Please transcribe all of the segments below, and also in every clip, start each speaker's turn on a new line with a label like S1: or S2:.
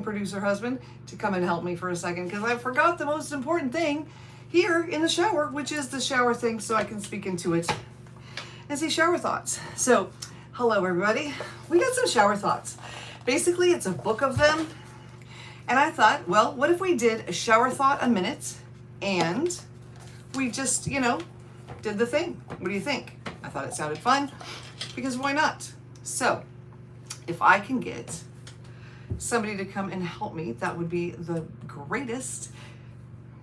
S1: producer husband to come and help me for a second because I forgot the most important thing here in the shower, which is the shower thing, so I can speak into it and say shower thoughts. So, hello everybody. We got some shower thoughts. Basically, it's a book of them. And I thought, well, what if we did a shower thought a minute and we just, did the thing? What do you think? I thought it sounded fun because why not? So, if I can get somebody to come and help me, that would be the greatest.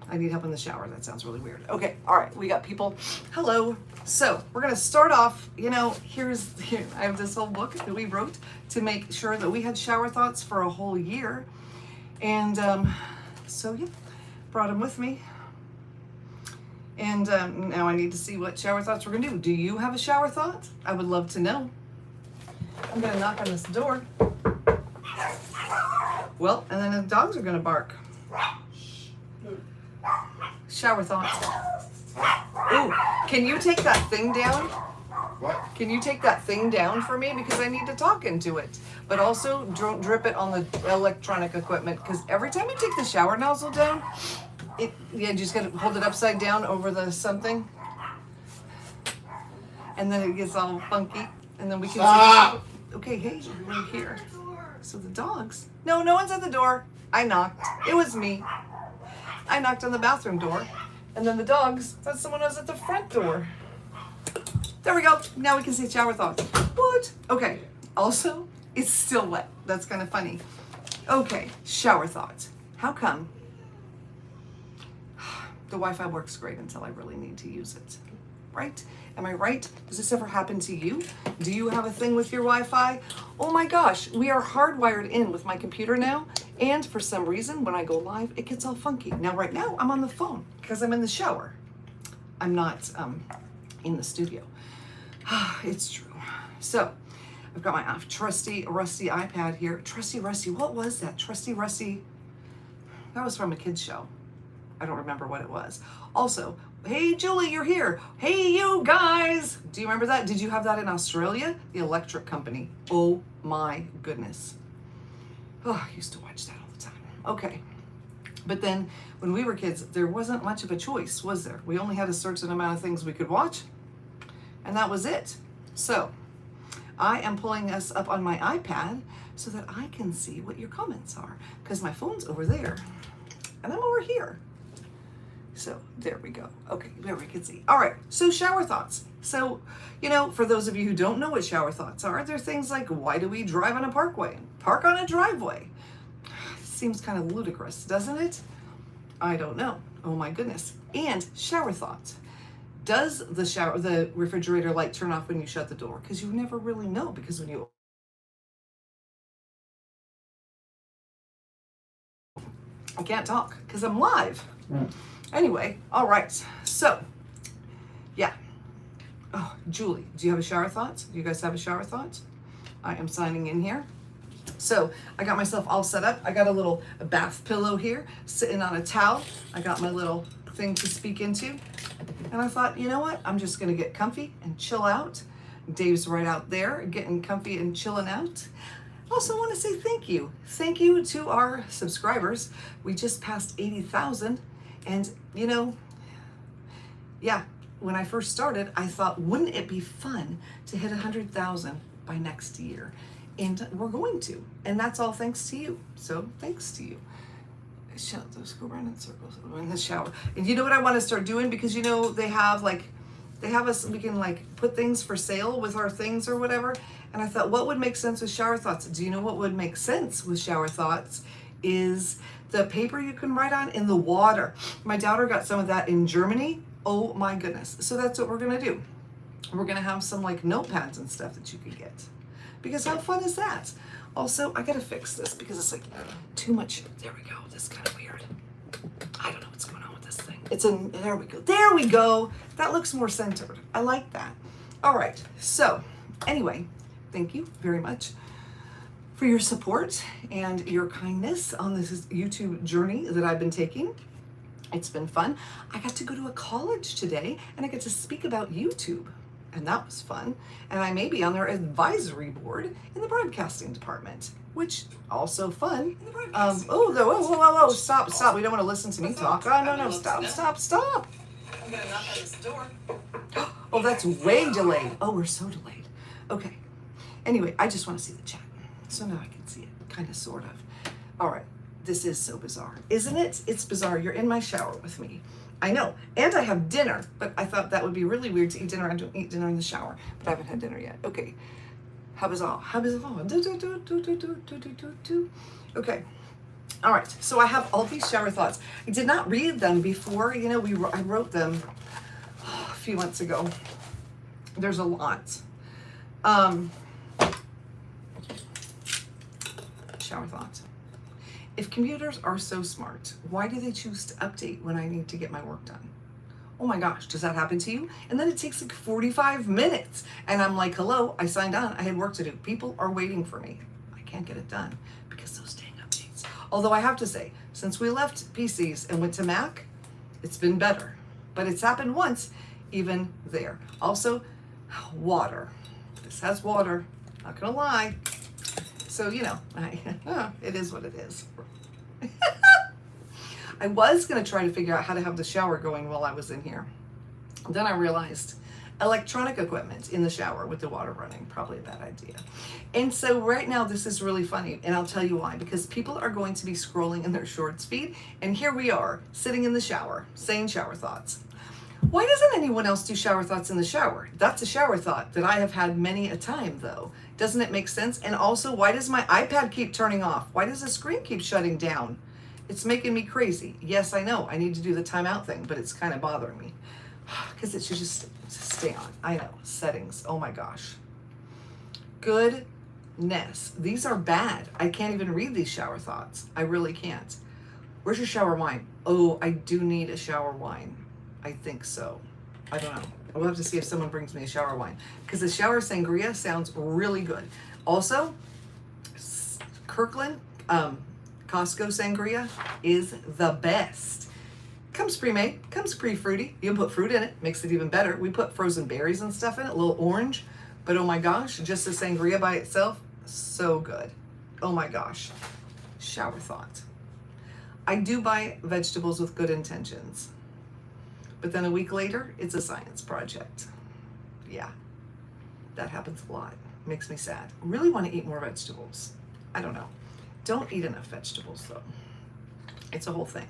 S1: I need help in the shower. That sounds really weird. Okay, all right, we got people. Hello. So we're gonna start off, here I have this whole book that we wrote to make sure that we had shower thoughts for a whole year. And brought them with me. And now I need to see what shower thoughts we're gonna do. Do you have a shower thought? I would love to know. I'm gonna knock on this door. Well, and then the dogs are gonna bark. Shower thoughts. Ooh, can you take that thing down?
S2: What?
S1: Can you take that thing down for me? Because I need to talk into it. But also don't drip it on the electronic equipment, because every time you take the shower nozzle down, you just gotta hold it upside down over the something. And then it gets all funky. And then we can
S2: Stop.
S1: Okay, hey, we're here. So the dogs. No one's at the door. I knocked. It was me. I knocked on the bathroom door. And then the dogs, that's someone else at the front door. There we go. Now we can see shower thoughts. What? Okay. Also, it's still wet. That's kind of funny. Okay, shower thoughts. How come the Wi-Fi works great until I really need to use it? Right? Am I right? Does this ever happen to you? Do you have a thing with your Wi-Fi? Oh my gosh, we are hardwired in with my computer now, and for some reason, when I go live, it gets all funky. Now, right now, I'm on the phone because I'm in the shower. I'm not in the studio. It's true. So, I've got my trusty, rusty iPad here. Trusty, rusty, what was that? Trusty, rusty, that was from a kid's show. I don't remember what it was. Also, hey Julie, you're here. Hey you guys. Do you remember that? Did you have that in Australia? The electric company. Oh my goodness. Oh, I used to watch that all the time. Okay. But then when we were kids, there wasn't much of a choice, was there? We only had a certain amount of things we could watch, and that was it. So I am pulling us up on my iPad so that I can see what your comments are, because my phone's over there and I'm over here. So there we go. Okay, there we can see. All right, so shower thoughts. So, for those of you who don't know what shower thoughts are, they're things like, why do we drive on a parkway? Park on a driveway. Seems kind of ludicrous, doesn't it? I don't know. Oh my goodness. And shower thoughts. Does the refrigerator light turn off when you shut the door? Because you never really know, because when you I can't talk because I'm live. Anyway, all right. So, yeah. Oh, Julie, do you have a shower thoughts? Do you guys have a shower thoughts? I am signing in here. So, I got myself all set up. I got a bath pillow here, sitting on a towel. I got my little thing to speak into. And I thought, you know what? I'm just going to get comfy and chill out. Dave's right out there getting comfy and chilling out. Also want to say thank you. Thank you to our subscribers. We just passed 80,000. And, when I first started, I thought, wouldn't it be fun to hit 100,000 by next year? And we're going to. And that's all thanks to you. So thanks to you. Shut those, go around in circles. I'm in the shower. And you know what I want to start doing? Because, they have us, we can put things for sale with our things or whatever. And I thought, what would make sense with shower thoughts? Do you know what would make sense with shower thoughts is the paper you can write on in the water. My daughter got some of that in Germany. Oh my goodness. So that's what we're going to do. We're going to have some notepads and stuff that you could get. Because how fun is that? Also, I got to fix this because it's too much. There we go. This is kind of weird. I don't know what's going on with this thing. There we go. There we go. That looks more centered. I like that. All right. So anyway, thank you very much for your support and your kindness on this YouTube journey that I've been taking. It's been fun. I got to go to a college today and I get to speak about YouTube and that was fun. And I may be on their advisory board in the broadcasting department, which also fun. Whoa, stop. We don't want to listen to me talk. Oh, no, stop.
S2: I'm gonna knock on this door.
S1: Oh, that's way delayed. Oh, we're so delayed. Okay. Anyway, I just want to see the chat. So now I can see it, kind of, sort of. All right. This is so bizarre, isn't it? It's bizarre. You're in my shower with me. I know. And I have dinner, but I thought that would be really weird to eat dinner. I don't eat dinner in the shower, but I haven't had dinner yet. Okay. How bizarre. Okay. All right. So I have all these shower thoughts. I did not read them before. You know, I wrote them a few months ago. There's a lot. Shower thoughts. If computers are so smart, why do they choose to update when I need to get my work done? Oh my gosh, does that happen to you? And then it takes like 45 minutes. And I'm like, hello, I signed on. I had work to do. People are waiting for me. I can't get it done because those dang updates. Although I have to say, since we left PCs and went to Mac, it's been better. But it's happened once, even there. Also, water. This has water, not gonna lie. So, you know, it is what it is. I was going to try to figure out how to have the shower going while I was in here. Then I realized electronic equipment in the shower with the water running, probably a bad idea. And so right now this is really funny, and I'll tell you why. Because people are going to be scrolling in their shorts feed, and here we are, sitting in the shower, saying shower thoughts. Why doesn't anyone else do shower thoughts in the shower? That's a shower thought that I have had many a time, though. Doesn't it make sense? And also, why does my iPad keep turning off? Why does the screen keep shutting down? It's making me crazy. Yes, I know. I need to do the timeout thing, but it's kind of bothering me. Because it should just stay on. I know. Settings. Oh my gosh. Goodness. These are bad. I can't even read these shower thoughts. I really can't. Where's your shower wine? Oh, I do need a shower wine. I think so. I don't know. We'll have to see if someone brings me a shower wine. Because the shower sangria sounds really good. Also, Kirkland, Costco sangria is the best. Comes pre-made, comes pre-fruity. You can put fruit in it, makes it even better. We put frozen berries and stuff in it, a little orange. But oh my gosh, just the sangria by itself, so good. Oh my gosh. Shower thought. I do buy vegetables with good intentions. But then a week later, it's a science project. Yeah, that happens a lot. Makes me sad. Really want to eat more vegetables. I don't know. Don't eat enough vegetables though. It's a whole thing.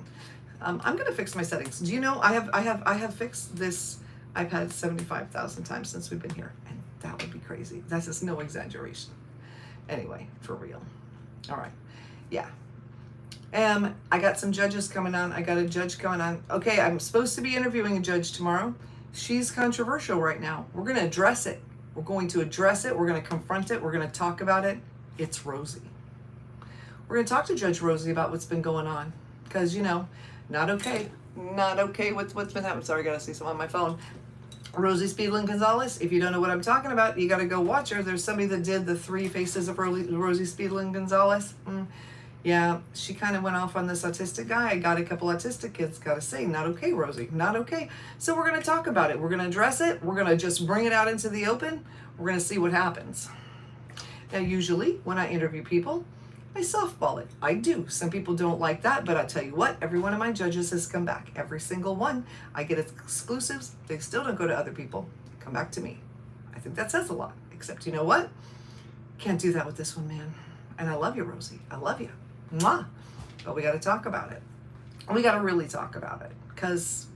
S1: I'm gonna fix my settings. Do you know I have fixed this iPad 75,000 times since we've been here, and that would be crazy. That's just no exaggeration. Anyway, for real. All right. Yeah. I got some judges coming on. I got a judge coming on. Okay, I'm supposed to be interviewing a judge tomorrow. She's controversial right now. We're going to address it. We're going to address it. We're going to confront it. We're going to talk about it. It's Rosie. We're going to talk to Judge Rosie about what's been going on. Because, you know, not okay. Not okay with what's been happening. Sorry, I got to see something on my phone. Rosie Speedlin Gonzalez. If you don't know what I'm talking about, you got to go watch her. There's somebody that did the 3 faces of Rosie Speedlin Gonzalez. Yeah, she kind of went off on this autistic guy. I got a couple autistic kids, gotta say, not okay, Rosie, not okay. So we're gonna talk about it. We're gonna address it. We're gonna just bring it out into the open. We're gonna see what happens. Now, usually when I interview people, I softball it. I do. Some people don't like that, but I tell you what, every one of my judges has come back. Every single one. I get exclusives. They still don't go to other people. Come back to me. I think that says a lot. Except, you know what? Can't do that with this one, man. And I love you, Rosie. I love you. Mwah. But we got to talk about it. We got to really talk about it, because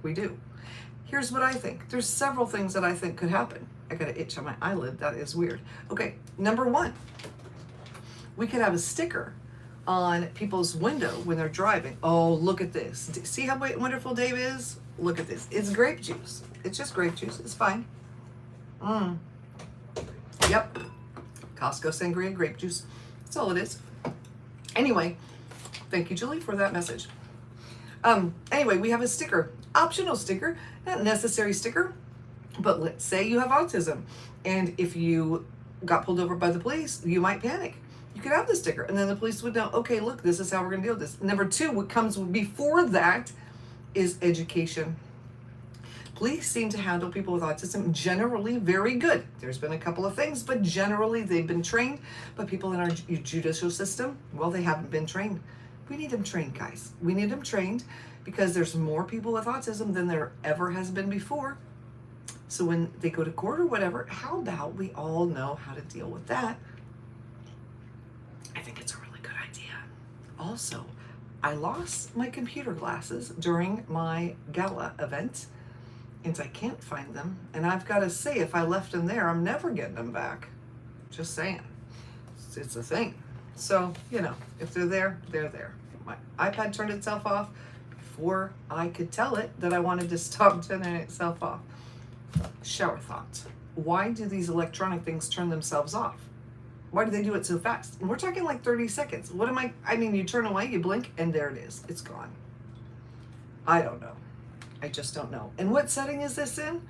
S1: we do. Here's what I think. There's several things that I think could happen. I got an itch on my eyelid. That is weird. Okay, number 1, we could have a sticker on people's window when they're driving. Oh, look at this. See how wonderful Dave is? Look at this. It's grape juice. It's just grape juice. It's fine. Yep. Costco sangria grape juice. That's all it is. Anyway, thank you, Julie, for that message. Anyway, we have a sticker, optional sticker, not necessary sticker, but let's say you have autism, and if you got pulled over by the police, you might panic. You could have the sticker, and then the police would know, okay, look, this is how we're gonna deal with this. Number 2, what comes before that is education. Police seem to handle people with autism generally very good. There's been a couple of things, but generally they've been trained. But people in our judicial system, well, they haven't been trained. We need them trained, guys. We need them trained because there's more people with autism than there ever has been before. So when they go to court or whatever, how about we all know how to deal with that? I think it's a really good idea. Also, I lost my computer glasses during my gala event, and I can't find them. And I've got to say, if I left them there, I'm never getting them back. Just saying. It's a thing. So, you know, if they're there, they're there. My iPad turned itself off before I could tell it that I wanted to stop turning itself off. Shower thought. Why do these electronic things turn themselves off? Why do they do it so fast? And we're talking like 30 seconds. What am I mean, you turn away, you blink, and there it is. It's gone. I don't know. I just don't know. And what setting is this in?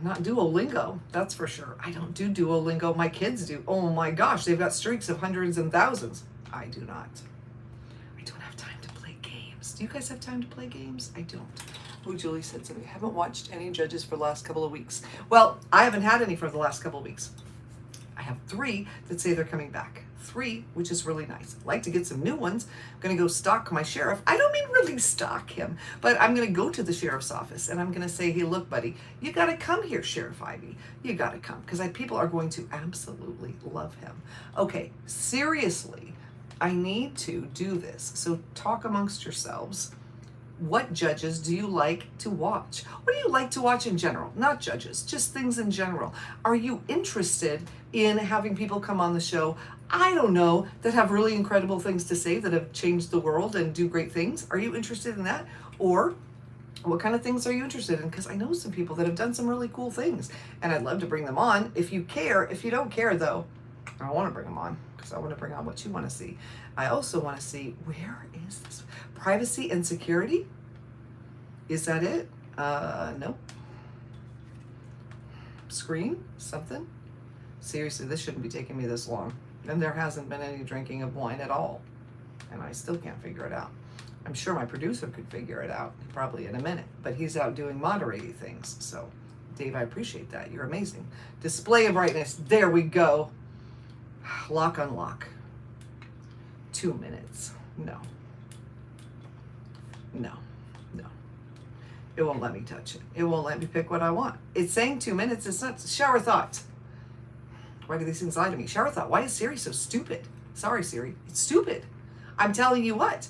S1: Not Duolingo, that's for sure. I don't do Duolingo. My kids do. Oh my gosh, they've got streaks of hundreds and thousands. I do not. I don't have time to play games. Do you guys have time to play games? I don't. Oh, Julie said something. I haven't watched any judges for the last couple of weeks. Well, I haven't had any for the last couple of weeks. I have 3 that say they're coming back. 3, which is really nice. I'd like to get some new ones. I'm going to go stalk my sheriff. I don't mean really stalk him, but I'm going to go to the sheriff's office and I'm going to say, hey, look, buddy, you got to come here, Sheriff Ivy. You got to come because people are going to absolutely love him. Okay, seriously, I need to do this. So talk amongst yourselves. What judges do you like to watch? What do you like to watch in general? Not judges, just things in general. Are you interested in having people come on the show, I don't know, that have really incredible things to say, that have changed the world and do great things? Are you interested in that? Or what kind of things are you interested in? Because I know some people that have done some really cool things and I'd love to bring them on. If you care, if you don't care though, I don't want to bring them on because I want to bring on what you want to see. I also want to see, where is this? Privacy and security? Is that it? Nope. Screen? Something? Seriously, this shouldn't be taking me this long. And there hasn't been any drinking of wine at all. And I still can't figure it out. I'm sure my producer could figure it out probably in a minute, but he's out doing moderating things. So, Dave, I appreciate that. You're amazing. Display of brightness. There we go. Lock, unlock. 2 minutes. No. No. No. It won't let me touch it. It won't let me pick what I want. It's saying 2 minutes. It's not. Shower thought. Why do these things lie to me? Shower thought. Why is Siri so stupid? Sorry, Siri. It's stupid. I'm telling you what.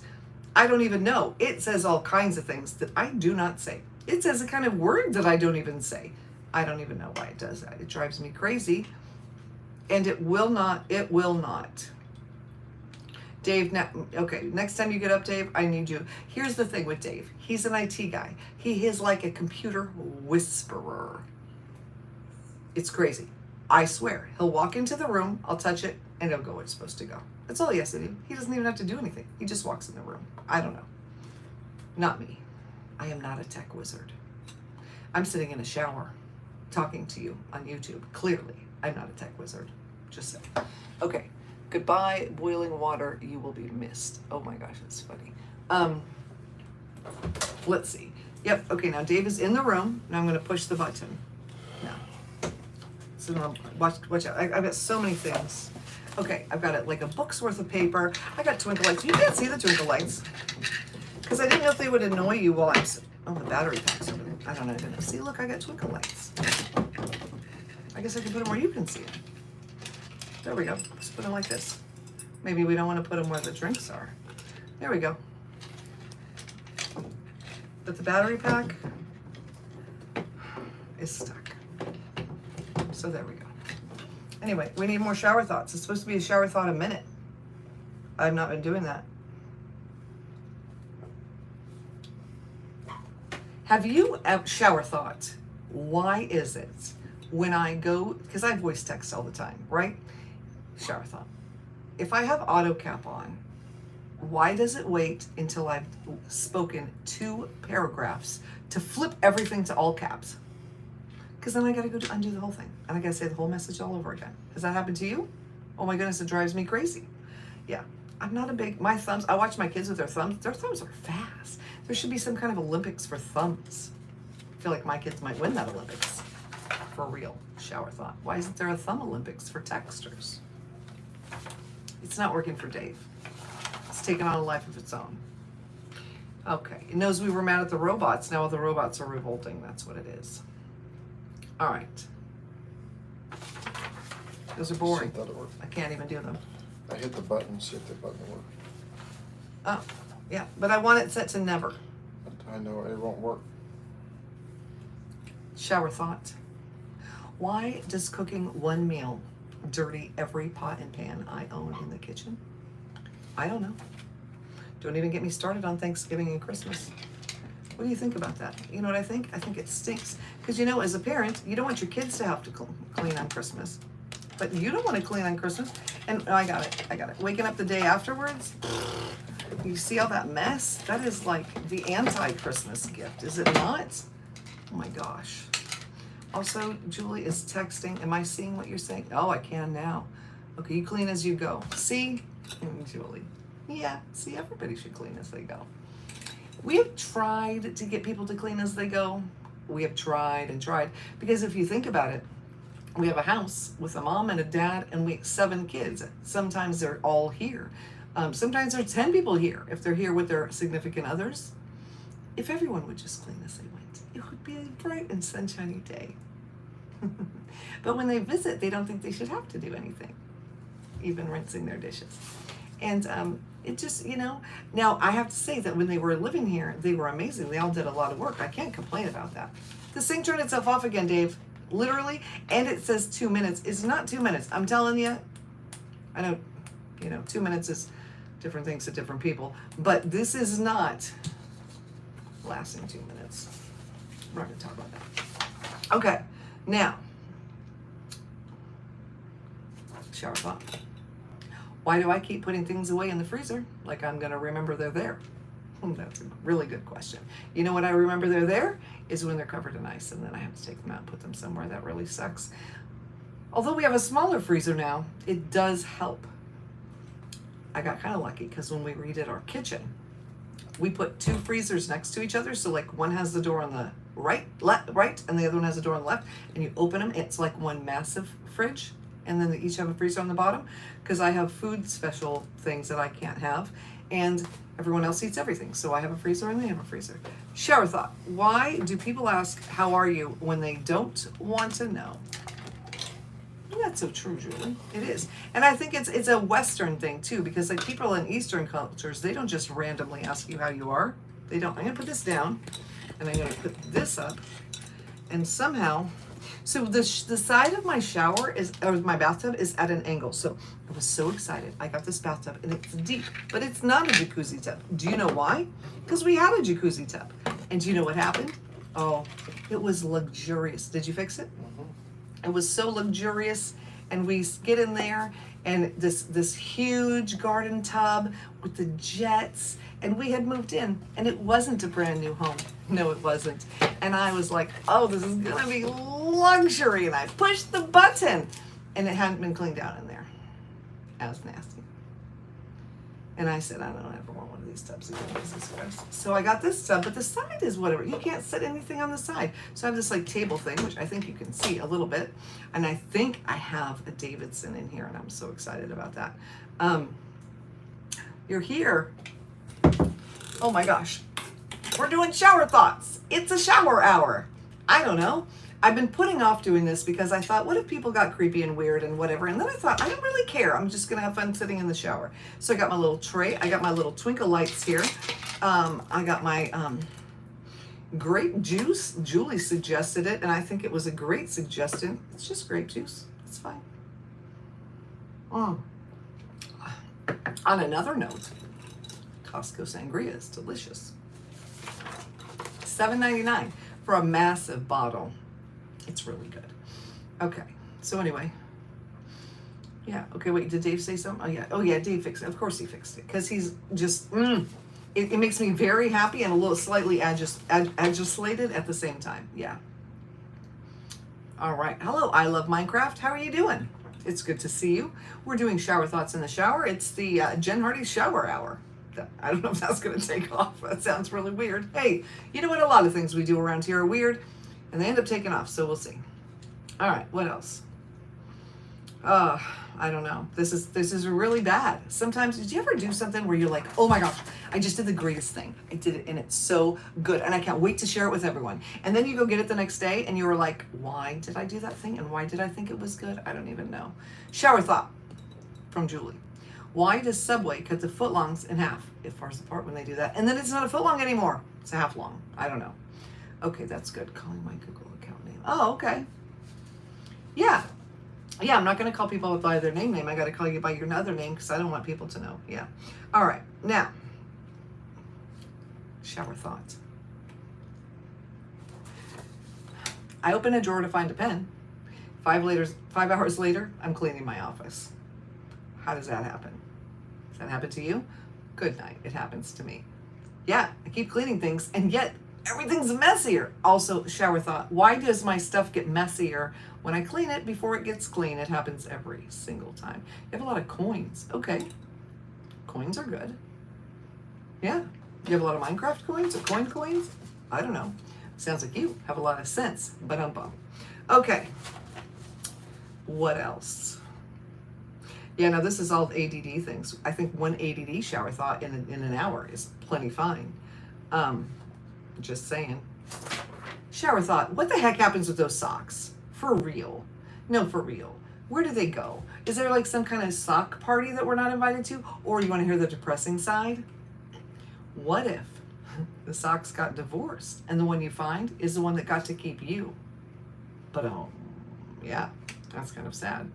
S1: I don't even know. It says all kinds of things that I do not say. It says a kind of word that I don't even say. I don't even know why it does that. It drives me crazy. And it will not. Dave, okay, next time you get up, Dave, I need you. Here's the thing with Dave. He's an IT guy. He is like a computer whisperer. It's crazy. I swear. He'll walk into the room, I'll touch it, and it'll go where it's supposed to go. That's all he has to do. He doesn't even have to do anything. He just walks in the room. I don't know. Not me. I am not a tech wizard. I'm sitting in a shower talking to you on YouTube. Clearly, I'm not a tech wizard. Just saying. Okay. Goodbye, boiling water. You will be missed. Oh my gosh, that's funny. Let's see. Yep. Okay. Now Dave is in the room. Now I'm going to push the button. Now, so now watch out. I've got so many things. Okay. I've got it like a book's worth of paper. I got twinkle lights. You can't see the twinkle lights because I didn't know if they would annoy you while I'm. Oh, the battery pack's over there. I don't know. I didn't see. Look, I got twinkle lights. I guess I can put them where you can see them. There we go. Let's put them like this. Maybe we don't want to put them where the drinks are. There we go. But the battery pack is stuck. So there we go. Anyway, we need more shower thoughts. It's supposed to be a shower thought a minute. I've not been doing that. Have you shower thought? Why is it when I go, because I voice text all the time, right? Shower thought. If I have auto cap on, why does it wait until I've spoken 2 paragraphs to flip everything to all caps? Because then I got to go undo the whole thing. And I got to say the whole message all over again. Has that happened to you? Oh my goodness, it drives me crazy. Yeah, I'm not a big, my thumbs, I watch my kids with their thumbs. Their thumbs are fast. There should be some kind of Olympics for thumbs. feel like my kids might win that Olympics. For real. Shower thought. Why isn't there a thumb Olympics for texters? It's not working for Dave. It's taken on a life of its own. Okay, it knows we were mad at the robots. Now the robots are revolting. That's what it is. All right. Those are boring.
S3: See if that'll work.
S1: I can't even do them.
S3: I hit the button, see if the button will work.
S1: Oh, yeah, but I want it set to never.
S3: I know it won't work.
S1: Shower thought. Why does cooking one meal dirty every pot and pan I own in the kitchen? I don't know. Don't even get me started on Thanksgiving and Christmas. What do you think about that? You know what I think? I think it stinks. Because you know, as a parent, you don't want your kids to have to clean on Christmas. But you don't want to clean on Christmas. And oh, I got it. Waking up the day afterwards, you see all that mess? That is like the anti-Christmas gift, is it not? Oh my gosh. Also, Julie is texting. Am I seeing what you're saying? Oh, I can now. Okay, you clean as you go. See? Julie. Yeah, see, everybody should clean as they go. We have tried to get people to clean as they go. We have tried and tried. Because if you think about it, we have a house with a mom and a dad and 7 kids. Sometimes they're all here. Sometimes there are 10 people here if they're here with their significant others. If everyone would just clean as they went, it would be a bright and sunshiny day. But when they visit, they don't think they should have to do anything, even rinsing their dishes. And it just, you know, now I have to say that when they were living here, they were amazing. They all did a lot of work. I can't complain about that. The sink turned itself off again, Dave, literally, and it says 2 minutes. It's not 2 minutes. I'm telling you, I know, you know, 2 minutes is different things to different people, but this is not lasting 2 minutes. We're not going to talk about that. Okay, now, shower thought. Why do I keep putting things away in the freezer like I'm going to remember they're there? That's a really good question. You know what I remember they're there is when they're covered in ice, and then I have to take them out and put them somewhere. That really sucks. Although we have a smaller freezer now, it does help. I got kind of lucky because when we redid our kitchen, we put 2 freezers next to each other. So like one has the door on the right, and the other one has the door on the left, and you open them. It's like one massive fridge. And then they each have a freezer on the bottom because I have food special things that I can't have, and everyone else eats everything. So I have a freezer and they have a freezer. Shower thought. Why do people ask, how are you, when they don't want to know? That's so true, Julie. It is. And I think it's a Western thing too, because like people in Eastern cultures, they don't just randomly ask you how you are. They don't. I'm going to put this down and I'm going to put this up, and somehow, so the side of my shower or my bathtub is at an angle. So I was so excited. I got this bathtub and it's deep, but it's not a jacuzzi tub. Do you know why? Because we had a jacuzzi tub. And do you know what happened? Oh, it was luxurious. Did you fix it? It was so luxurious. And we get in there and this huge garden tub with the jets, and we had moved in and it wasn't a brand new home. No, it wasn't. And I was like, oh, this is gonna be luxury. And I pushed the button and it hadn't been cleaned out in there. That was nasty. And I said, I don't ever want one of these tubs again. This is gross. So I got this tub, but the side is whatever. You can't set anything on the side. So I have this like table thing, which I think you can see a little bit. And I think I have a Davidson in here, and I'm so excited about that. You're here. Oh my gosh. We're doing shower thoughts. It's a shower hour. I don't know. I've been putting off doing this because I thought, what if people got creepy and weird and whatever? And then I thought, I don't really care. I'm just going to have fun sitting in the shower. So I got my little tray. I got my little twinkle lights here. I got my grape juice. Julie suggested it, and I think it was a great suggestion. It's just grape juice. It's fine. On another note, Costco sangria is delicious. $7.99 for a massive bottle. It's really good. Okay, so anyway. Yeah, okay, wait, did Dave say something? Oh yeah, Dave fixed it. Of course he fixed it, because he's just, it makes me very happy and a little slightly agitated at the same time. Yeah. All right, hello, I love Minecraft. How are you doing? It's good to see you. We're doing shower thoughts in the shower. It's the Jen Hardy shower hour. I don't know if that's going to take off. That sounds really weird. Hey, you know what? A lot of things we do around here are weird, and they end up taking off, so we'll see. All right, what else? I don't know. This is really bad. Sometimes, did you ever do something where you're like, oh my gosh, I just did the greatest thing. I did it and it's so good and I can't wait to share it with everyone. And then you go get it the next day and you were like, why did I do that thing? And why did I think it was good? I don't even know. Shower thought from Julie. Why does Subway cut the footlongs in half? It fars apart when they do that. And then it's not a footlong anymore. It's a half long. I don't know. Okay, that's good. Calling my Google account name. Oh, okay. Yeah. Yeah, I'm not going to call people by their name. I got to call you by your other name because I don't want people to know. Yeah. All right. Now, shower thoughts. I open a drawer to find a pen. 5 hours later, I'm cleaning my office. How does that happen? Does that happen to you? Good night. It happens to me. Yeah, I keep cleaning things, and yet everything's messier. Also, shower thought. Why does my stuff get messier when I clean it before it gets clean? It happens every single time. You have a lot of coins. Okay. Coins are good. Yeah. You have a lot of Minecraft coins or coins? I don't know. Sounds like you have a lot of sense. Ba-dum-bum. Okay. What else? Yeah, now this is all ADD things. I think one ADD shower thought in an hour is plenty fine. Just saying. Shower thought. What the heck happens with those socks? For real. No, for real. Where do they go? Is there like some kind of sock party that we're not invited to? Or you want to hear the depressing side? What if the socks got divorced and the one you find is the one that got to keep you? But yeah, that's kind of sad.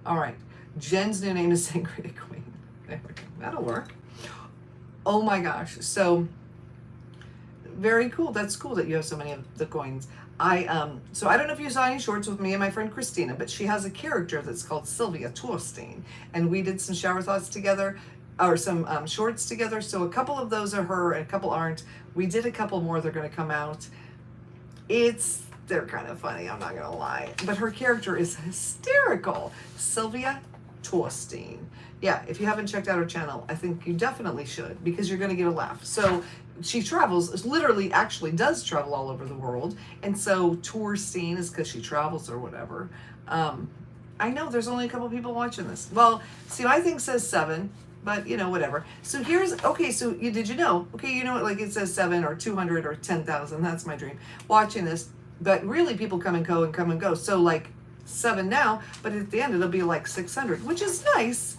S1: All right. Jen's new name is Sangria Queen. There we go. That'll work. Oh my gosh. So very cool. That's cool that you have so many of the coins. So I don't know if you saw any shorts with me and my friend Christina, but she has a character that's called Sylvia Torstein, and we did some shower thoughts together, or some shorts together. So a couple of those are her and a couple aren't. We did a couple more. They're going to come out. They're kind of funny. I'm not going to lie, but her character is hysterical. Sylvia Torstein. Yeah, if you haven't checked out her channel, I think you definitely should, because you're going to get a laugh. So she travels, literally actually does travel all over the world. And so Torstein is because she travels or whatever. I know there's only a couple people watching this. Well, see, my thing says 7, but you know, whatever. So okay, so did you know? Okay, you know, like it says 7 or 200 or 10,000. That's my dream. Watching this, but really people come and go. So like 7 now, but at the end it'll be like 600, which is nice.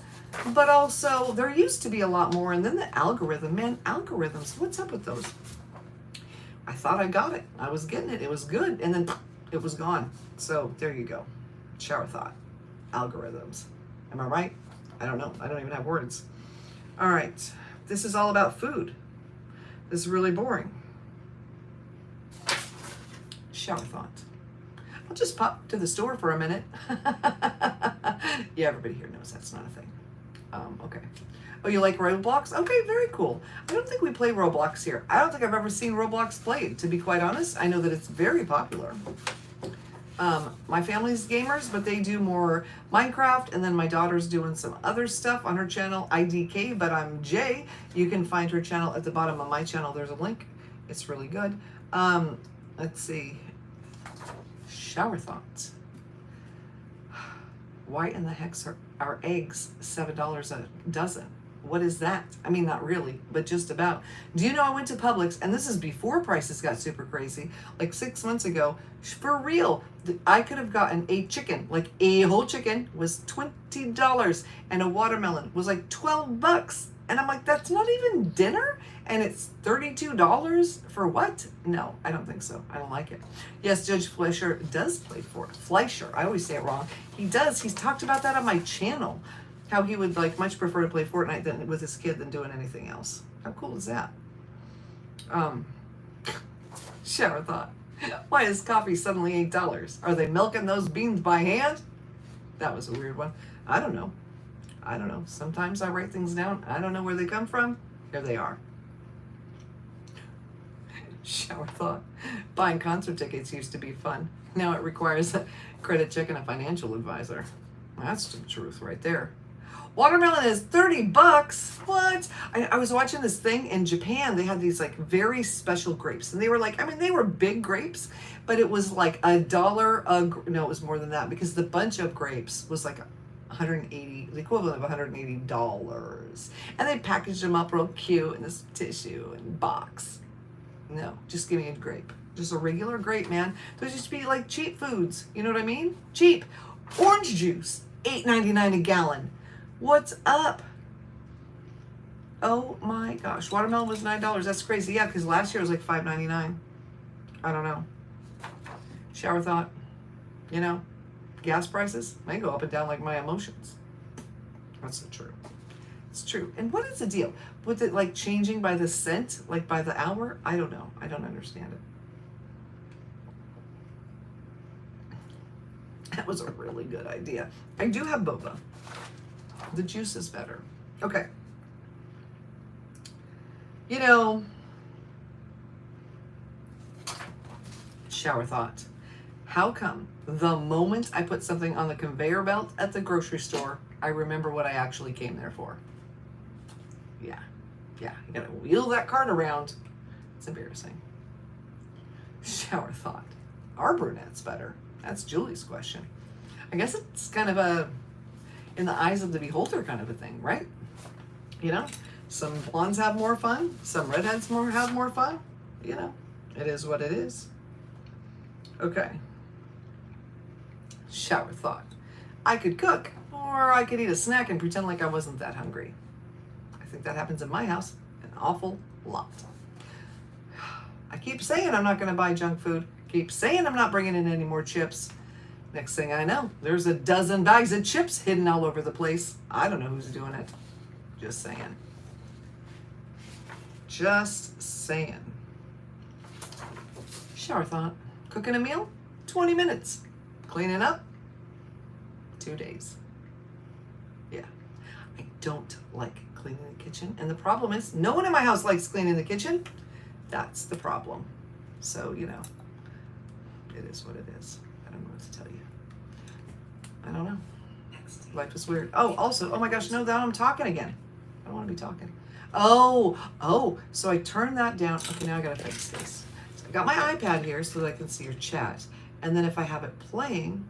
S1: But also, there used to be a lot more. And then the algorithm, man, algorithms, what's up with those? I thought I got it. I was getting it. It was good. And then it was gone. So there you go. Shower thought. Algorithms. Am I right? I don't know. I don't even have words. All right. This is all about food. This is really boring. Shower thought. I'll just pop to the store for a minute. Yeah, everybody here knows that's not a thing. Okay. Oh, you like Roblox? Okay, very cool. I don't think we play Roblox here. I don't think I've ever seen Roblox played, to be quite honest. I know that it's very popular. My family's gamers, but they do more Minecraft, and then my daughter's doing some other stuff on her channel, IDK, but I'm Jay. You can find her channel at the bottom of my channel. There's a link. It's really good. Let's see. Shower thoughts. Why in the heck are eggs $7 a dozen? What is that? I mean, not really, but just about. Do you know I went to Publix, and this is before prices got super crazy, like 6 months ago. For real, I could have gotten a chicken, like a whole chicken was $20, and a watermelon was like $12. And I'm like, that's not even dinner? And it's $32 for what? No, I don't think so. I don't like it. Yes, Judge Fleischer does play for it. Fleischer, I always say it wrong. He does. He's talked about that on my channel. How he would like much prefer to play Fortnite than with his kid than doing anything else. How cool is that? Shower thought. Why is coffee suddenly $8? Are they milking those beans by hand? That was a weird one. I don't know. Sometimes I write things down. I don't know where they come from. Here they are. Shower thought. Buying concert tickets used to be fun. Now it requires a credit check and a financial advisor. That's the truth right there. Watermelon is 30 bucks. What? I was watching this thing in Japan. They had these like very special grapes, and they were like, I mean, they were big grapes, but it was like $1 no, it was more than that, because the bunch of grapes was like 180, the equivalent of $180. And they packaged them up real cute in this tissue and box. No, just give me a grape. Just a regular grape, man. Those used to be like cheap foods. You know what I mean? Cheap. Orange juice, $8.99 a gallon. What's up? Oh my gosh. Watermelon was $9. That's crazy. Yeah, because last year it was like $5.99. I don't know. Shower thought. You know, gas prices, they go up and down like my emotions. That's the truth. It's true. And what is the deal with it, like changing by the cent, like by the hour? I don't know. I don't understand it. That was a really good idea. I do have boba. The juice is better. Okay. You know, shower thought. How come the moment I put something on the conveyor belt at the grocery store, I remember what I actually came there for? Yeah. You gotta wheel that cart around. It's embarrassing. Shower thought. Are brunettes better? That's Julie's question. I guess it's kind of a, in the eyes of the beholder kind of a thing, right? You know, some blondes have more fun, some redheads have more fun. You know, it is what it is. Okay. Shower thought. I could cook, or I could eat a snack and pretend like I wasn't that hungry. I think that happens in my house an awful lot. I keep saying I'm not going to buy junk food. Keep saying I'm not bringing in any more chips. Next thing I know, there's a dozen bags of chips hidden all over the place. I don't know who's doing it. Just saying. Just saying. Shower thought. Cooking a meal? 20 minutes. Cleaning up? 2 days. Yeah. I don't like cleaning the kitchen. And the problem is, no one in my house likes cleaning the kitchen. That's the problem. So, you know, it is what it is. I don't know what to tell you. I don't know. Life is weird. Oh, also, oh my gosh, no, now I'm talking again. I don't want to be talking. Oh, so I turned that down. Okay, now I gotta fix this. So I got my iPad here so that I can see your chat. And then if I have it playing,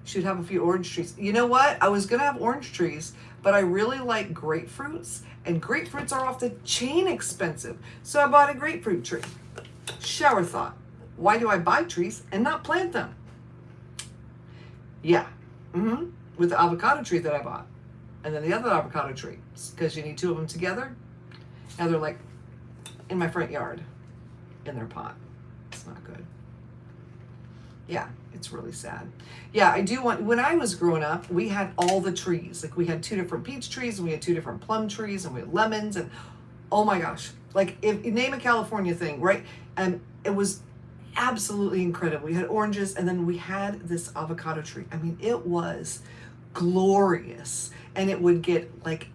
S1: should have a few orange trees. You know what? I was gonna have orange trees, but I really like grapefruits, and grapefruits are off the chain expensive. So I bought a grapefruit tree. Shower thought. Why do I buy trees and not plant them? Yeah. With the avocado tree that I bought. And then the other avocado tree. Because you need two of them together. Now they're like in my front yard. In their pot. It's not good. Yeah, it's really sad. Yeah, I do want, when I was growing up, we had all the trees. Like we had 2 different peach trees, and we had 2 different plum trees, and we had lemons, and oh my gosh. Like, if you name a California thing, right? And it was absolutely incredible. We had oranges, and then we had this avocado tree. I mean, it was glorious. And it would get like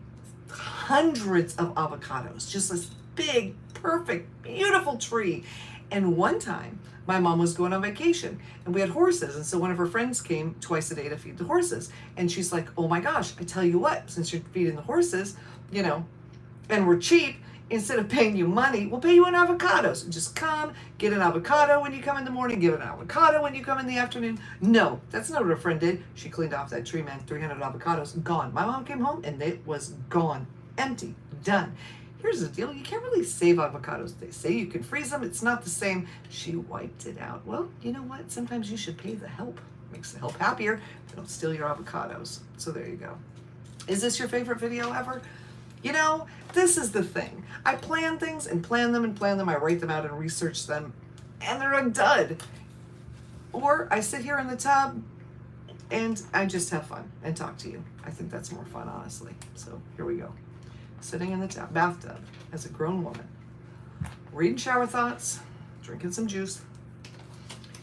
S1: hundreds of avocados, just this big, perfect, beautiful tree. And one time, my mom was going on vacation, and we had horses. And so one of her friends came twice a day to feed the horses. And she's like, oh my gosh, I tell you what, since you're feeding the horses, you know, and we're cheap, instead of paying you money, we'll pay you in avocados. Just come, get an avocado when you come in the morning, get an avocado when you come in the afternoon. No, that's not what a friend did. She cleaned off that tree, man. 300 avocados, gone. My mom came home and it was gone. Empty. Done. Here's the deal. You can't really save avocados. They say you can freeze them. It's not the same. She wiped it out. Well, you know what? Sometimes you should pay the help. Makes the help happier. They don't steal your avocados. So there you go. Is this your favorite video ever? You know, this is the thing. I plan things and plan them and plan them. I write them out and research them, and they're a dud. Or I sit here in the tub and I just have fun and talk to you. I think that's more fun, honestly. So here we go. Sitting in the bathtub as a grown woman, reading shower thoughts, drinking some juice,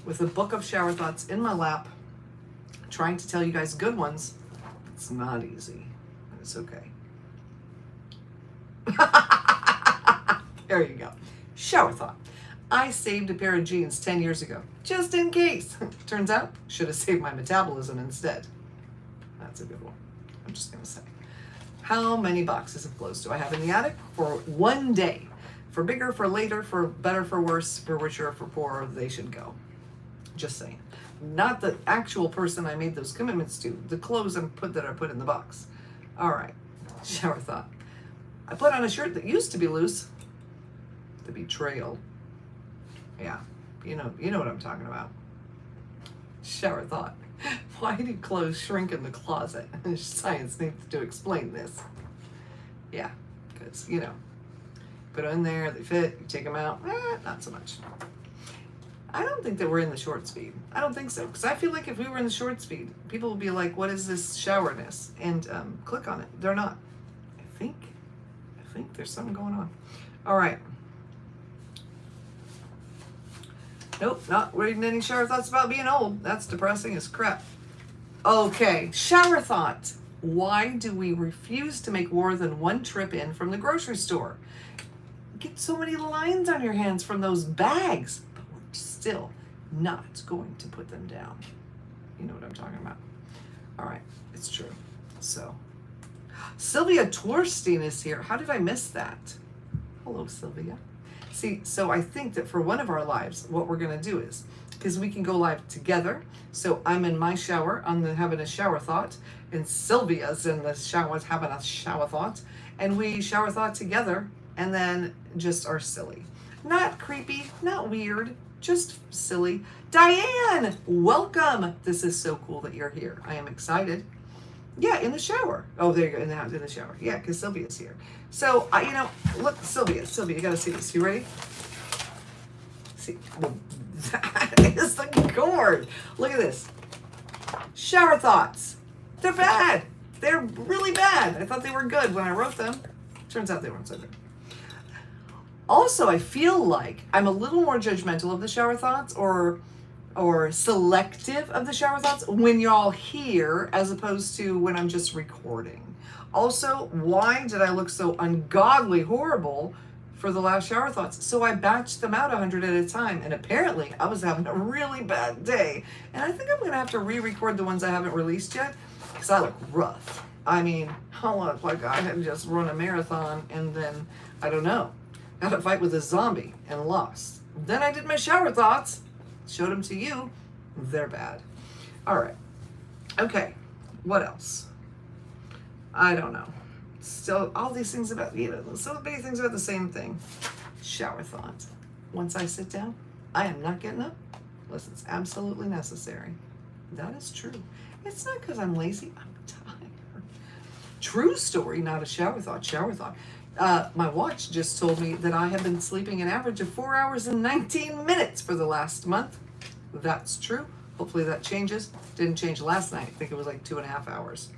S1: with a book of shower thoughts in my lap, trying to tell you guys good ones. It's not easy. It's okay. There you go. Shower thought. I saved a pair of jeans 10 years ago, just in case. Turns out, should have saved my metabolism instead. That's a good one. I'm just going to say. How many boxes of clothes do I have in the attic for one day? For bigger, for later, for better, for worse, for richer, for poorer, they should go. Just saying. Not the actual person I made those commitments to, the clothes that I put in the box. All right, shower thought. I put on a shirt that used to be loose. The betrayal. Yeah, you know what I'm talking about. Shower thought. Why do clothes shrink in the closet? Science needs to explain this. Yeah, because, put them in there, they fit, you take them out, not so much. I don't think that we're in the short speed. I don't think so, because I feel like if we were in the short speed, people would be like, what is this showerness? And click on it. They're not. I think there's something going on. All right. Nope, not reading any shower thoughts about being old. That's depressing as crap. Okay, shower thought. Why do we refuse to make more than one trip in from the grocery store? Get so many lines on your hands from those bags, but we're still not going to put them down. You know what I'm talking about. All right, it's true. So, Sylvia Torstein is here. How did I miss that? Hello, Sylvia. See, so I think that for one of our lives, what we're going to do is, because we can go live together. So I'm in my shower, I'm having a shower thought, and Sylvia's in the shower having a shower thought, and we shower thought together, and then just are silly. Not creepy, not weird, just silly. Diane, welcome. This is so cool that you're here. I am excited. Yeah, in the shower. Oh, there you go, in the shower. Yeah, because Sylvia's here. So, look, Sylvia, you gotta see this. You ready? See, that is the cord. Look at this. Shower thoughts. They're bad. They're really bad. I thought they were good when I wrote them. Turns out they weren't so good. Also, I feel like I'm a little more judgmental of the shower thoughts or selective of the shower thoughts when y'all here as opposed to when I'm just recording. Also, why did I look so ungodly horrible for the last shower thoughts? So I batched them out 100 at a time, and apparently I was having a really bad day. And I think I'm gonna have to re-record the ones I haven't released yet because I look rough. I mean, I look like I had just run a marathon and then, I don't know, had a fight with a zombie and lost. Then I did my shower thoughts, showed them to you. They're bad. All right. Okay. What else? I don't know. Still, all these things about, so many things about the same thing. Shower thought. Once I sit down, I am not getting up unless it's absolutely necessary. That is true. It's not because I'm lazy. I'm tired. True story, not a shower thought. Shower thought. My watch just told me that I have been sleeping an average of 4 hours and 19 minutes for the last month. That's true. Hopefully that changes. Didn't change last night. I think it was like 2.5 hours.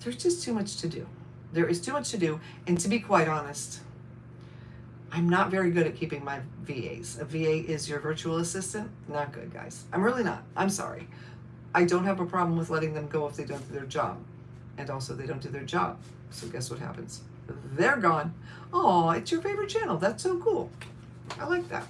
S1: There's just too much to do. There is too much to do. And to be quite honest, I'm not very good at keeping my VAs. A VA is your virtual assistant. Not good, guys. I'm really not. I'm sorry. I don't have a problem with letting them go if they don't do their job. And also they don't do their job. So guess what happens? They're gone. Oh, it's your favorite channel. That's so cool. I like that.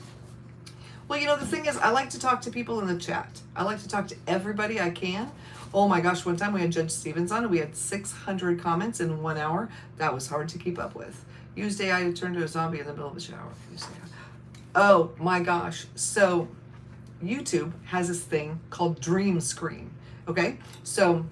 S1: Well, the thing is, I like to talk to people in the chat. I like to talk to everybody I can. Oh my gosh, one time we had Judge Stevens on and we had 600 comments in 1 hour. That was hard to keep up with. Used AI to turn to a zombie in the middle of the shower. Oh my gosh. So YouTube has this thing called dream screen. Okay? So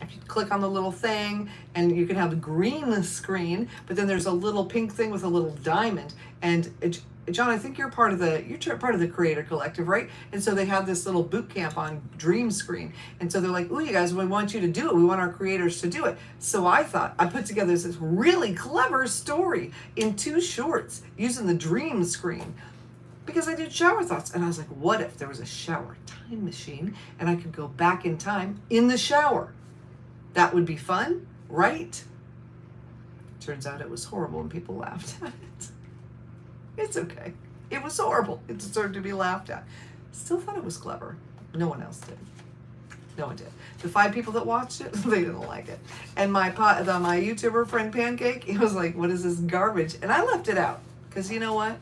S1: if you click on the little thing and you can have the green screen, but then there's a little pink thing with a little diamond. And John, I think you're part of the Creator Collective, right? And so they have this little boot camp on Dream Screen. And so they're like, "Ooh, you guys, we want you to do it. We want our creators to do it." So I put together this really clever story in 2 shorts using the Dream Screen because I did shower thoughts. And I was like, what if there was a shower time machine and I could go back in time in the shower? That would be fun, right? Turns out it was horrible and people laughed at it. It's okay. It was horrible. It deserved to be laughed at. Still thought it was clever. No one else did. No one did. The 5 people that watched it, they didn't like it. And my YouTuber friend Pancake, he was like, "What is this garbage?" And I left it out because you know what?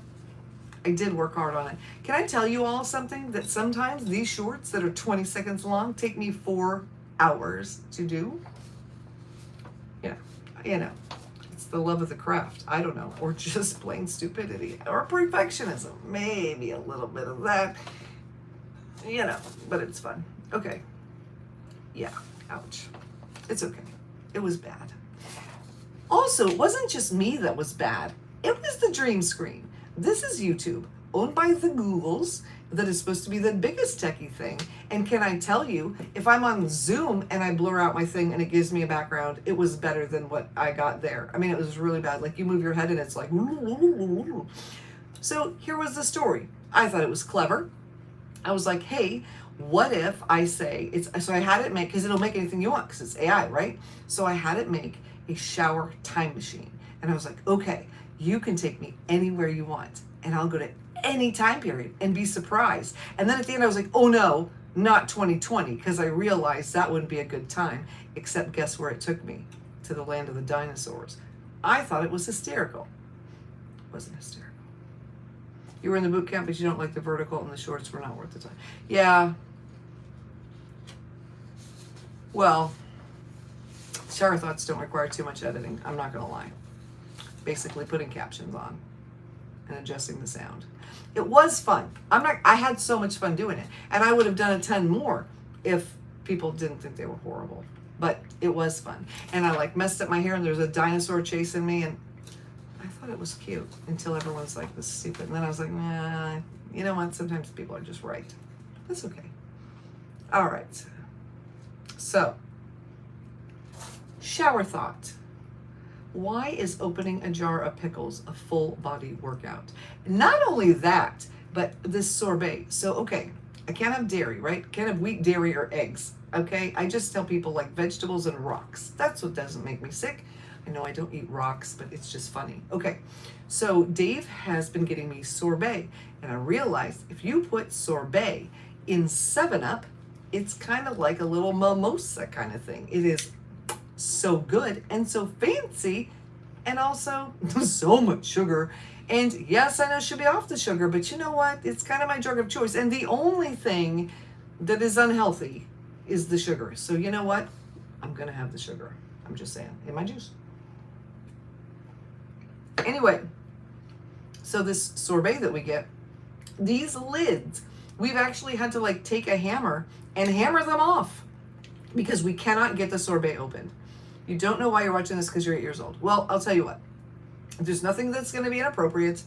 S1: I did work hard on it. Can I tell you all something? That sometimes these shorts that are 20 seconds long take me 4 hours to do. Yeah, You know, it's the love of the craft. I don't know. Or just plain stupidity. Or perfectionism. Maybe a little bit of that. You know, but it's fun. Okay. Yeah. Ouch. It's okay. It was bad. Also, it wasn't just me that was bad. It was the dream screen. This is YouTube, owned by the Googles, that is supposed to be the biggest techie thing. And can I tell you, if I'm on Zoom and I blur out my thing and it gives me a background, it was better than what I got there. I mean, it was really bad. Like, you move your head and it's like... So here was the story. I thought it was clever. I was like, hey, what if I say... So I had it make... Because it'll make anything you want, because it's AI, right? So I had it make a shower time machine. And I was like, okay, you can take me anywhere you want. And I'll go to any time period and be surprised. And then at the end I was like, oh no, not 2020, because I realized that wouldn't be a good time. Except guess where it took me? To the land of the dinosaurs. I thought it was hysterical. It wasn't hysterical. You were in the boot camp, but you don't like the vertical, and the shorts were not worth the time. Yeah. Well, shower thoughts don't require too much editing. I'm not gonna lie. Basically putting captions on and adjusting the sound. It was fun. I had so much fun doing it. And I would have done a ton more if people didn't think they were horrible. But it was fun. And I like messed up my hair and there was a dinosaur chasing me and I thought it was cute until everyone's like, this is stupid. And then I was like, nah, you know what? Sometimes people are just right. That's okay. All right. So, shower thought. Why is opening a jar of pickles a full body workout? Not only that, but this sorbet. So, okay, I can't have dairy, right? Can't have wheat, dairy, or eggs, okay? I just tell people like vegetables and rocks. That's what doesn't make me sick. I know I don't eat rocks, but it's just funny. Okay, so Dave has been getting me sorbet, and I realized if you put sorbet in 7-Up, it's kind of like a little mimosa kind of thing. It is so good and so fancy and also so much sugar. And yes, I know it should be off the sugar, but you know what? It's kind of my drug of choice. And the only thing that is unhealthy is the sugar. So you know what? I'm going to have the sugar. I'm just saying. In my juice. Anyway, so this sorbet that we get, these lids, we've actually had to like take a hammer and hammer them off because we cannot get the sorbet opened. You don't know why you're watching this because you're 8 years old. Well, I'll tell you what. There's nothing that's going to be inappropriate.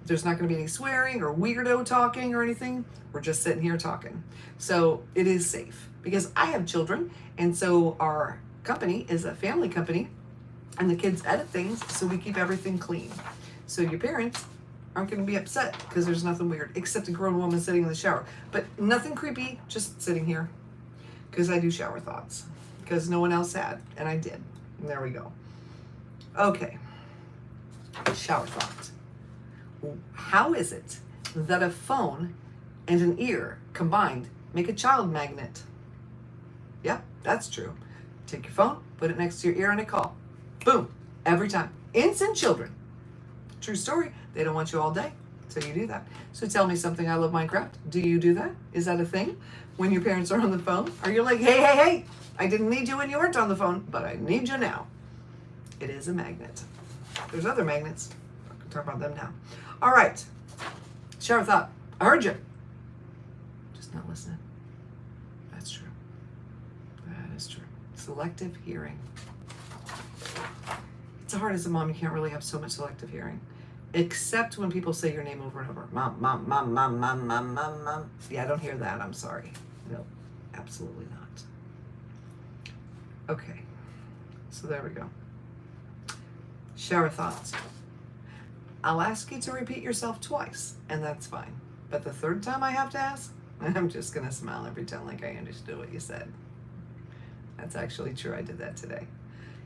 S1: There's not going to be any swearing or weirdo talking or anything. We're just sitting here talking. So it is safe because I have children. And so our company is a family company and the kids edit things. So we keep everything clean. So your parents aren't going to be upset because there's nothing weird except a grown woman sitting in the shower. But nothing creepy, just sitting here because I do shower thoughts. Because no one else had, and I did. And there we go. Okay. Shower thought. How is it that a phone and an ear combined make a child magnet? Yep, that's true. Take your phone, put it next to your ear, and a call. Boom. Every time. Instant children. True story. They don't want you all day, so you do that. So tell me something. I love Minecraft. Do you do that? Is that a thing? When your parents are on the phone? Are you like, hey, hey, hey, I didn't need you when you weren't on the phone, but I need you now. It is a magnet. There's other magnets. I can talk about them now. All right. Shower thought. I heard you. Just not listening. That's true. That is true. Selective hearing. It's hard as a mom. You can't really have so much selective hearing. Except when people say your name over and over. Mom, mom, mom, mom, mom, mom, mom, mom. Yeah, I don't hear that. I'm sorry. No, absolutely not. Okay, so there we go. Shower thoughts. I'll ask you to repeat yourself twice, and that's fine. But the third time I have to ask, I'm just going to smile and pretend like I understood what you said. That's actually true. I did that today.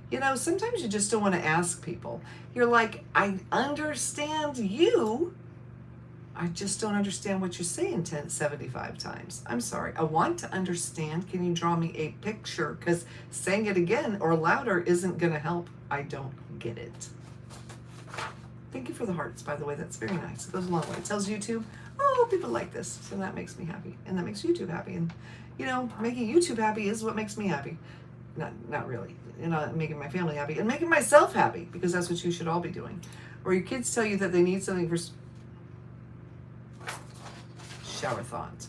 S1: You know, sometimes you just don't want to ask people. You're like, I understand you. I just don't understand what you're saying 75 times. I'm sorry. I want to understand. Can you draw me a picture? Because saying it again or louder isn't going to help. I don't get it. Thank you for the hearts, by the way. That's very nice. It goes a long way. It tells YouTube, oh, people like this. So that makes me happy. And that makes YouTube happy. And, you know, making YouTube happy is what makes me happy. not really. You know, making my family happy and making myself happy, because that's what you should all be doing. Or your kids tell you that they need something for shower thought.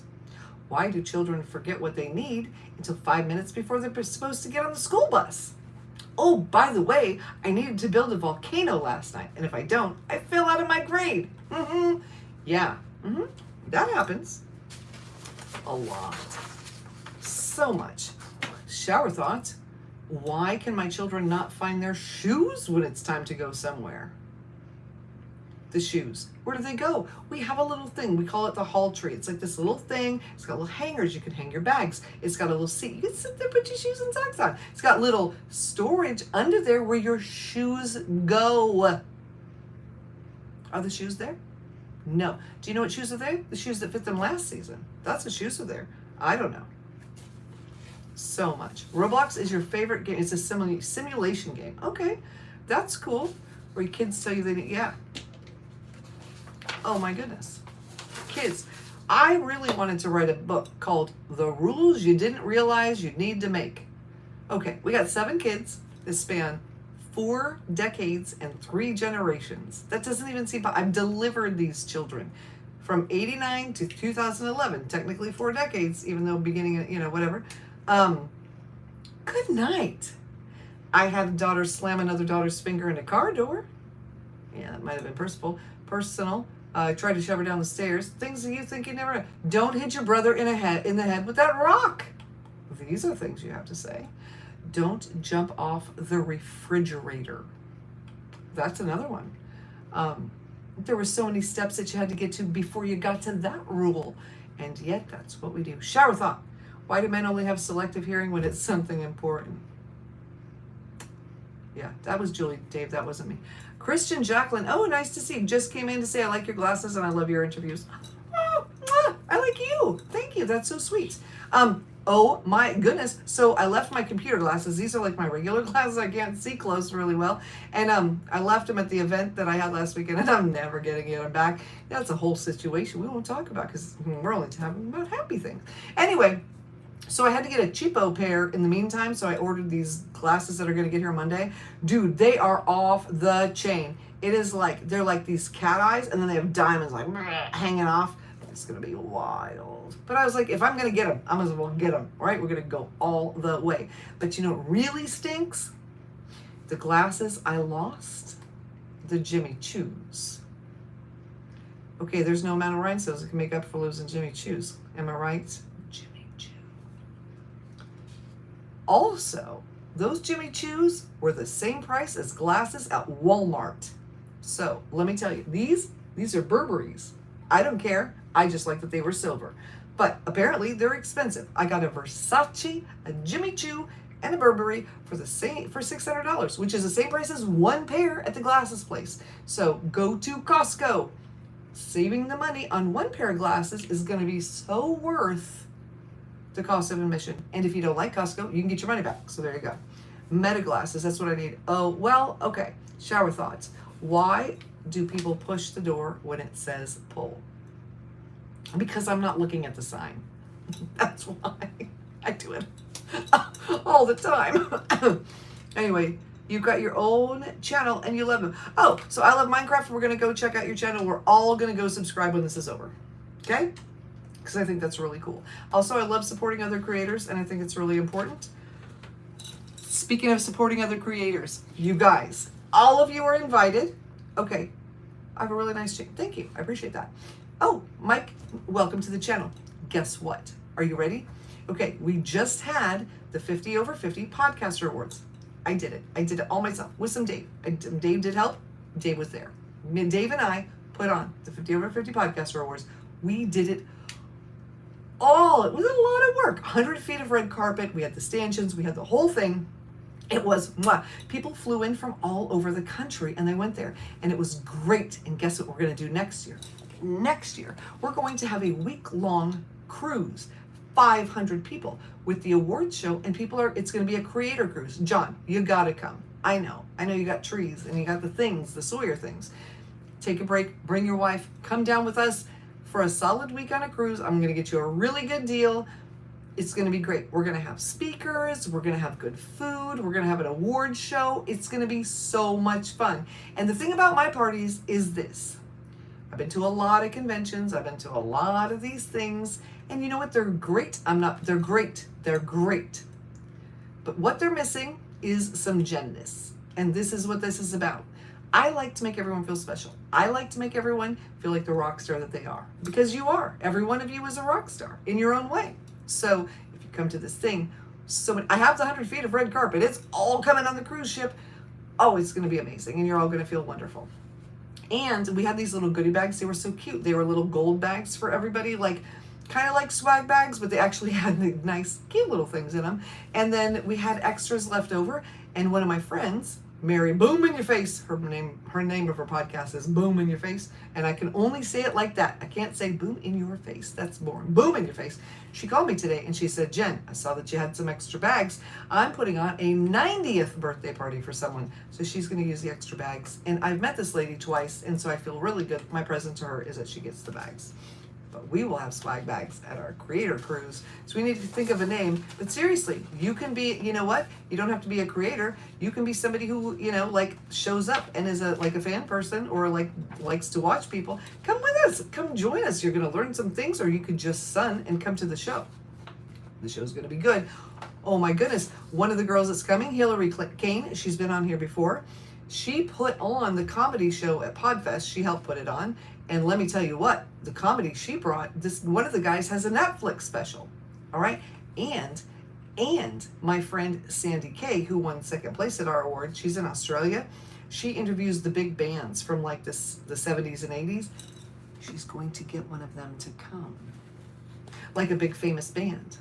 S1: Why do children forget what they need until 5 minutes before they're supposed to get on the school bus? Oh, by the way, I needed to build a volcano last night, and if I don't, I fail out of my grade. Yeah, that happens a lot. So much. Shower thought. Why can my children not find their shoes when it's time to go somewhere? The shoes. Where do they go? We have a little thing. We call it the hall tree. It's like this little thing. It's got little hangers. You can hang your bags. It's got a little seat. You can sit there, put your shoes and socks on. It's got little storage under there where your shoes go. Are the shoes there? No. Do you know what shoes are there? The shoes that fit them last season. That's the shoes are there. I don't know. So much. Roblox is your favorite game. It's a simulation game. Okay, that's cool. Where your kids tell you they need, yeah. Oh my goodness. Kids, I really wanted to write a book called The Rules You Didn't Realize You'd Need to Make. Okay, we got 7 kids that span 4 decades and 3 generations. That doesn't even seem, I've delivered these children from 89 to 2011, technically 4 decades, even though beginning, you know, whatever. Good night. I had a daughter slam another daughter's finger in a car door. Yeah, that might have been personal. Tried to shove her down the stairs. Things that you think you never. Don't hit your brother in the head with that rock. These are things you have to say. Don't jump off the refrigerator. That's another one. There were so many steps that you had to get to before you got to that rule. And yet that's what we do. Shower thought. Why do men only have selective hearing when it's something important? Yeah, that was Julie, Dave. That wasn't me. Christian Jacqueline. Oh, nice to see you. Just came in to say I like your glasses and I love your interviews. Oh, I like you. Thank you. That's so sweet. Oh my goodness. So I left my computer glasses. These are like my regular glasses. I can't see close really well. And I left them at the event that I had last weekend, and I'm never getting them back. That's a whole situation we won't talk about because we're only talking about happy things. Anyway, so I had to get a cheapo pair in the meantime. So I ordered these glasses that are going to get here Monday. Dude, they are off the chain. It is like, they're like these cat eyes, and then they have diamonds like hanging off. It's going to be wild. But I was like, if I'm going to get them, I might as well get them, right? We're going to go all the way. But you know what really stinks? The glasses I lost, the Jimmy Choos. Okay, there's no amount of rhinestones that can make up for losing Jimmy Choos. Am I right? Jimmy Choo. Also, those Jimmy Choos were the same price as glasses at Walmart. So let me tell you, these are Burberry's. I don't care. I just like that they were silver. But apparently they're expensive. I got a Versace, a Jimmy Choo, and a Burberry for $600, which is the same price as one pair at the glasses place. So go to Costco. Saving the money on one pair of glasses is going to be so worth the cost of admission. And if you don't like Costco, you can get your money back. So there you go. Meta glasses, that's what I need. Oh, well, okay. Shower thoughts. Why do people push the door when it says pull? Because I'm not looking at the sign. That's why I do it all the time. Anyway, you've got your own channel and you love them. Oh, so I love Minecraft. We're going to go check out your channel. We're all going to go subscribe when this is over. Okay? Because I think that's really cool. Also, I love supporting other creators, and I think it's really important. Speaking of supporting other creators, you guys, all of you are invited. Okay. I have a really nice chain. Thank you. I appreciate that. Oh, Mike, welcome to the channel. Guess what? Are you ready? Okay, we just had the 50 over 50 podcaster awards. I did it. I did it all myself with some Dave. Dave did help. Dave was there. Dave and I put on the 50 over 50 podcaster awards. We did it all. It was a lot of work. 100 feet of red carpet. We had the stanchions. We had the whole thing. It was, mwah. People flew in from all over the country and they went there. And it was great. And guess what we're going to do next year? Next year, we're going to have a week-long cruise, 500 people with the awards show, and it's going to be a creator cruise. John, you got to come. I know you got trees and you got the things, the Sawyer things. Take a break, bring your wife, come down with us for a solid week on a cruise. I'm going to get you a really good deal. It's going to be great. We're going to have speakers. We're going to have good food. We're going to have an award show. It's going to be so much fun. And the thing about my parties is this. I've been to a lot of conventions. I've been to a lot of these things. And you know what? They're great. They're great. They're great. But what they're missing is some genness. And this is what this is about. I like to make everyone feel special. I like to make everyone feel like the rock star that they are. Because you are. Every one of you is a rock star in your own way. So if you come to this thing, I have the 100 feet of red carpet. It's all coming on the cruise ship. Oh, it's going to be amazing. And you're all going to feel wonderful. And we had these little goodie bags. They were so cute. They were little gold bags for everybody, like kind of like swag bags, but they actually had the nice, cute little things in them. And then we had extras left over. And one of my friends, Mary Boom in Your Face, her name of her podcast is Boom in Your Face, and I can only say it like that. I can't say boom in your face. That's boring. Boom in your face. She called me today and she said, Jen, I saw that you had some extra bags. I'm putting on a 90th birthday party for someone, so she's going to use the extra bags. And I've met this lady twice, and so I feel really good. My present to her is that she gets the bags. But we will have swag bags at our creator cruise. So we need to think of a name. But seriously, you can be, you know what? You don't have to be a creator. You can be somebody who, you know, like shows up and is a fan person or like likes to watch people. Come with us. Come join us. You're going to learn some things, or you could just sun and come to the show. The show's going to be good. Oh my goodness. One of the girls that's coming, Hillary Kane, she's been on here before. She put on the comedy show at Podfest. She helped put it on. And let me tell you what, the comedy she brought, one of the guys has a Netflix special. All right. And my friend Sandy Kay, who won second place at our award, she's in Australia. She interviews the big bands from like the 70s and 80s. She's going to get one of them to come. Like a big famous band.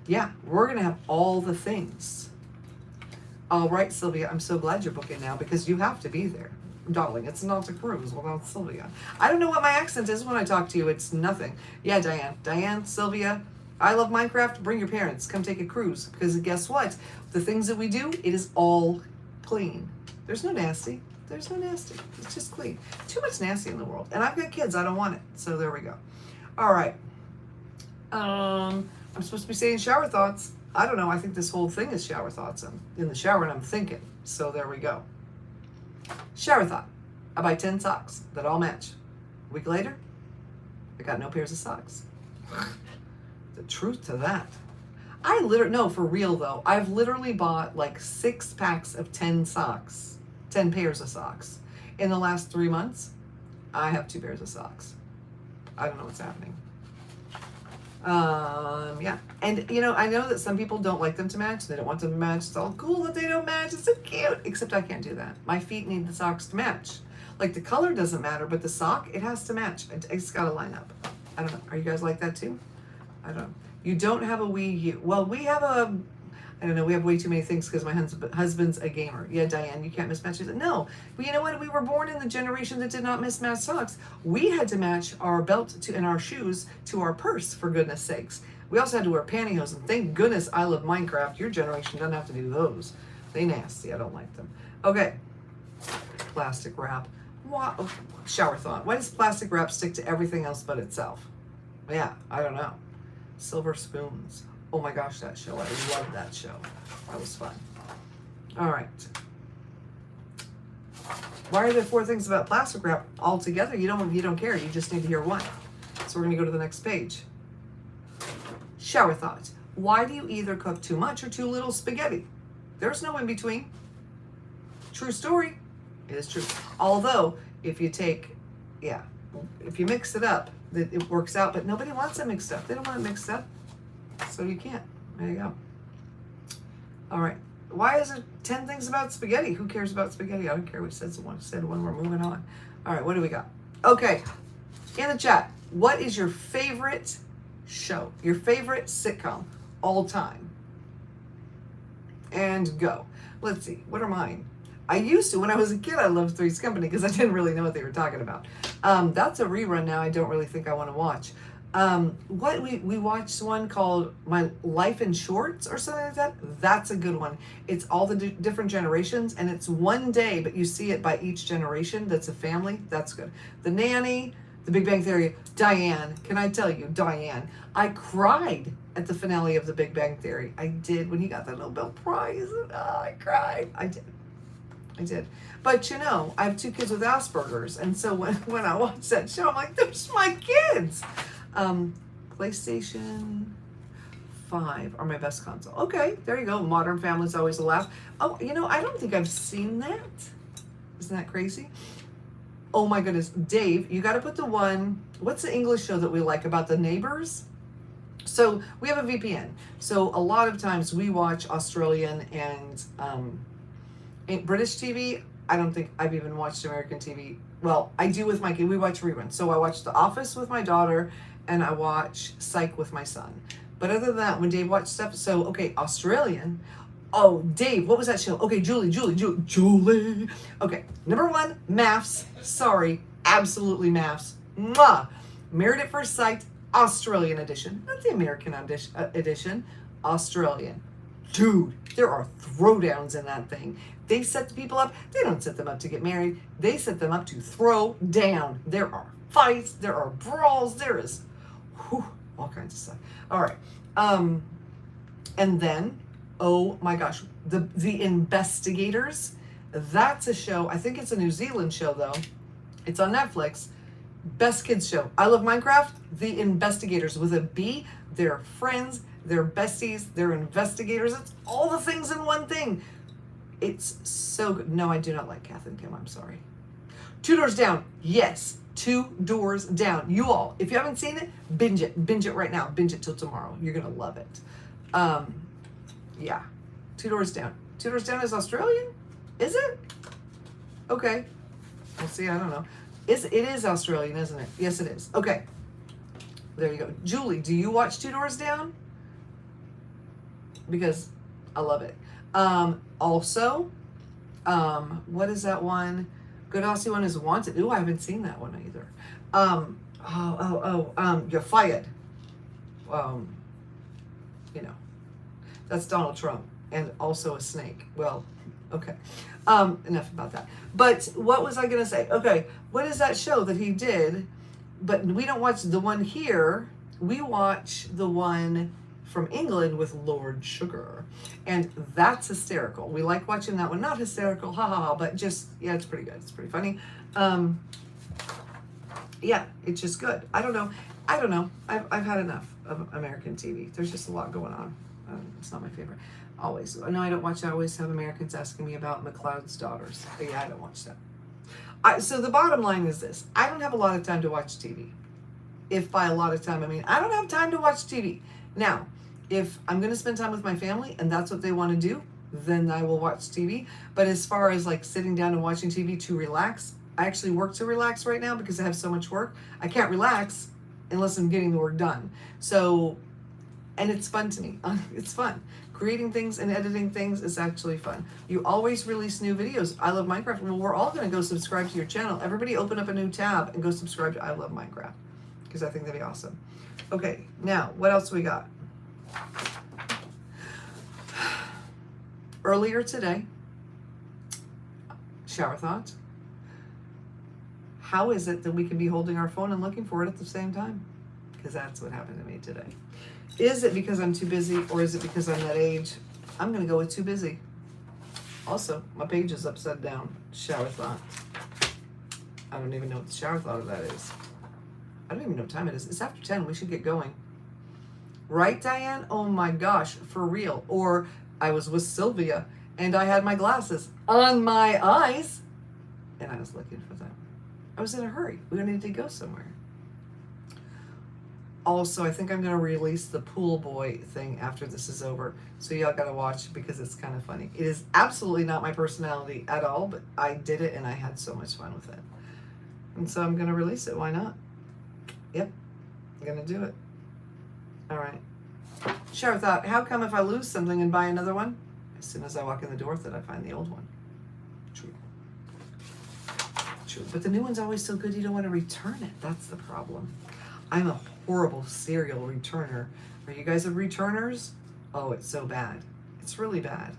S1: Yeah, we're going to have all the things. All right, Sylvia, I'm so glad you're booking now because you have to be there. Darling, it's not a cruise without Sylvia. I don't know what my accent is when I talk to you. It's nothing. Yeah, Diane, Sylvia, I love Minecraft. Bring your parents. Come take a cruise. Because guess what? The things that we do, it is all clean. There's no nasty. There's no nasty. It's just clean. Too much nasty in the world. And I've got kids. I don't want it. So there we go. All right. I'm supposed to be saying shower thoughts. I don't know. I think this whole thing is shower thoughts. I'm in the shower and I'm thinking. So there we go. Shower thought. I buy 10 socks that all match. A week later, I got no pairs of socks. The truth to that. No, for real though. I've literally bought like 6 packs of 10 socks, 10 pairs of socks. In the last 3 months, I have 2 pairs of socks. I don't know what's happening. Yeah. And you know, I know that some people don't like them to match. They don't want them to match. It's all cool that they don't match. It's so cute. Except I can't do that. My feet need the socks to match. Like the color doesn't matter, but the sock, it has to match. It's got to line up. I don't know. Are you guys like that too? I don't know. You don't have a Wii U. Well, we have a, I don't know, we have way too many things because my husband's a gamer. Yeah, Diane, you can't mismatch it. No, but you know what? We were born in the generation that did not mismatch socks. We had to match our belt to and our shoes to our purse, for goodness sakes. We also had to wear pantyhose, and thank goodness I love Minecraft. Your generation doesn't have to do those. They nasty. I don't like them. Okay. Plastic wrap. Wow. Shower thought. Why does plastic wrap stick to everything else but itself? Yeah, I don't know. Silver spoons. Oh my gosh, that show. I love that show. That was fun. All right. Why are there 4 things about plastic wrap all together? You don't care. You just need to hear one. So we're going to go to the next page. Shower thoughts. Why do you either cook too much or too little spaghetti? There's no in between. True story. It is true. Although, if you mix it up, it works out, but nobody wants it mixed up. They don't want it mixed up. So you can't. There you go. All right. Why is it 10 things about spaghetti? Who cares about spaghetti? I don't care. We said one. We're moving on. All right. What do we got? Okay. In the chat, what is your favorite show? Your favorite sitcom all time? And go. Let's see. What are mine? I used to, when I was a kid, I loved Three's Company because I didn't really know what they were talking about. That's a rerun now. I don't really think I want to watch. What we watched one called My Life in Shorts or something like that. That's a good one. It's all the different generations, and it's one day, but you see it by each generation. That's a family. That's good. The Nanny, The Big Bang Theory. Diane, can I tell you, Diane, I cried at the finale of The Big Bang Theory. I did when he got the Nobel Prize. I cried. I did. But you know, I have 2 kids with Asperger's, and so when I watch that show, I'm like, those are my kids. PlayStation 5 are my best console. Okay, there you go. Modern Family's always a laugh. Oh, you know, I don't think I've seen that. Isn't that crazy? Oh my goodness, Dave, you got to put the one. What's the English show that we like about the neighbors? So we have a VPN. So a lot of times we watch Australian and British TV. I don't think I've even watched American TV. Well, I do with my kid. We watch reruns. So I watch The Office with my daughter, and I watch Psych with my son. But other than that, when Dave watched stuff, so okay, Australian. Oh, Dave, what was that show? Okay, Julie. Okay, number 1, MAFS. Sorry, absolutely MAFS. Mwah. Married at First Sight, Australian edition. Not the American edition, Australian. Dude, there are throwdowns in that thing. They set the people up. They don't set them up to get married. They set them up to throw down. There are fights. There are brawls. There is all kinds of stuff. All right. And then, oh my gosh, the Investigators. That's a show. I think it's a New Zealand show, though. It's on Netflix. Best kids show. I love Minecraft. The Investigators with a B. They're friends. They're besties. They're investigators. It's all the things in one thing. It's so good. No, I do not like Kath and Kim. I'm sorry. 2 Doors Down. Yes. 2 Doors Down. You all, if you haven't seen it, binge it. Binge it right now. Binge it till tomorrow. You're going to love it. Yeah. 2 Doors Down. 2 Doors Down is Australian? Is it? Okay. We'll see. I don't know. It is Australian, isn't it? Yes, it is. Okay. There you go. Julie, do you watch 2 Doors Down? Because I love it. Also, what is that one? Good Aussie one is Wanted. Ooh, I haven't seen that one either. You're Fired. You know, that's Donald Trump and also a snake. Well, okay. Enough about that. But what was I going to say? Okay, what is that show that he did? But we don't watch the one here. We watch the one from England with Lord Sugar. And that's hysterical. We like watching that one. Not hysterical, ha ha ha, but just, yeah, it's pretty good. It's pretty funny. Yeah, it's just good. I don't know. I've had enough of American TV. There's just a lot going on. It's not my favorite. Always. No, I don't watch it. I always have Americans asking me about McLeod's Daughters. But yeah, I don't watch that. So the bottom line is this. I don't have a lot of time to watch TV. If by a lot of time, I mean, I don't have time to watch TV. Now, if I'm going to spend time with my family and that's what they want to do, then I will watch TV. But as far as like sitting down and watching TV to relax, I actually work to relax right now because I have so much work. I can't relax unless I'm getting the work done. So, and it's fun to me. It's fun. Creating things and editing things is actually fun. You always release new videos. I Love Minecraft. Well, we're all going to go subscribe to your channel. Everybody open up a new tab and go subscribe to I Love Minecraft because I think that'd be awesome. Okay, now, what else we got? Earlier today, shower thought. How is it that we can be holding our phone and looking for it at the same time? Because that's what happened to me today. Is it because I'm too busy or is it because I'm that age? I'm going to go with too busy. Also, my page is upside down. Shower thought. I don't even know what the shower thought of that is. I don't even know what time it is. It's after 10. We should get going. Right, Diane? Oh my gosh, for real. Or I was with Sylvia and I had my glasses on my eyes and I was looking for them. I was in a hurry. We needed to go somewhere. Also, I think I'm going to release the pool boy thing after this is over. So y'all got to watch because it's kind of funny. It is absolutely not my personality at all, but I did it and I had so much fun with it. And so I'm going to release it. Why not? Yep. I'm going to do it. All right. Shower thought, how come if I lose something and buy another one, as soon as I walk in the door that I find the old one? True. True. But the new one's always so good you don't want to return it. That's the problem. I'm a horrible serial returner. Are you guys returners? Oh, it's so bad. It's really bad.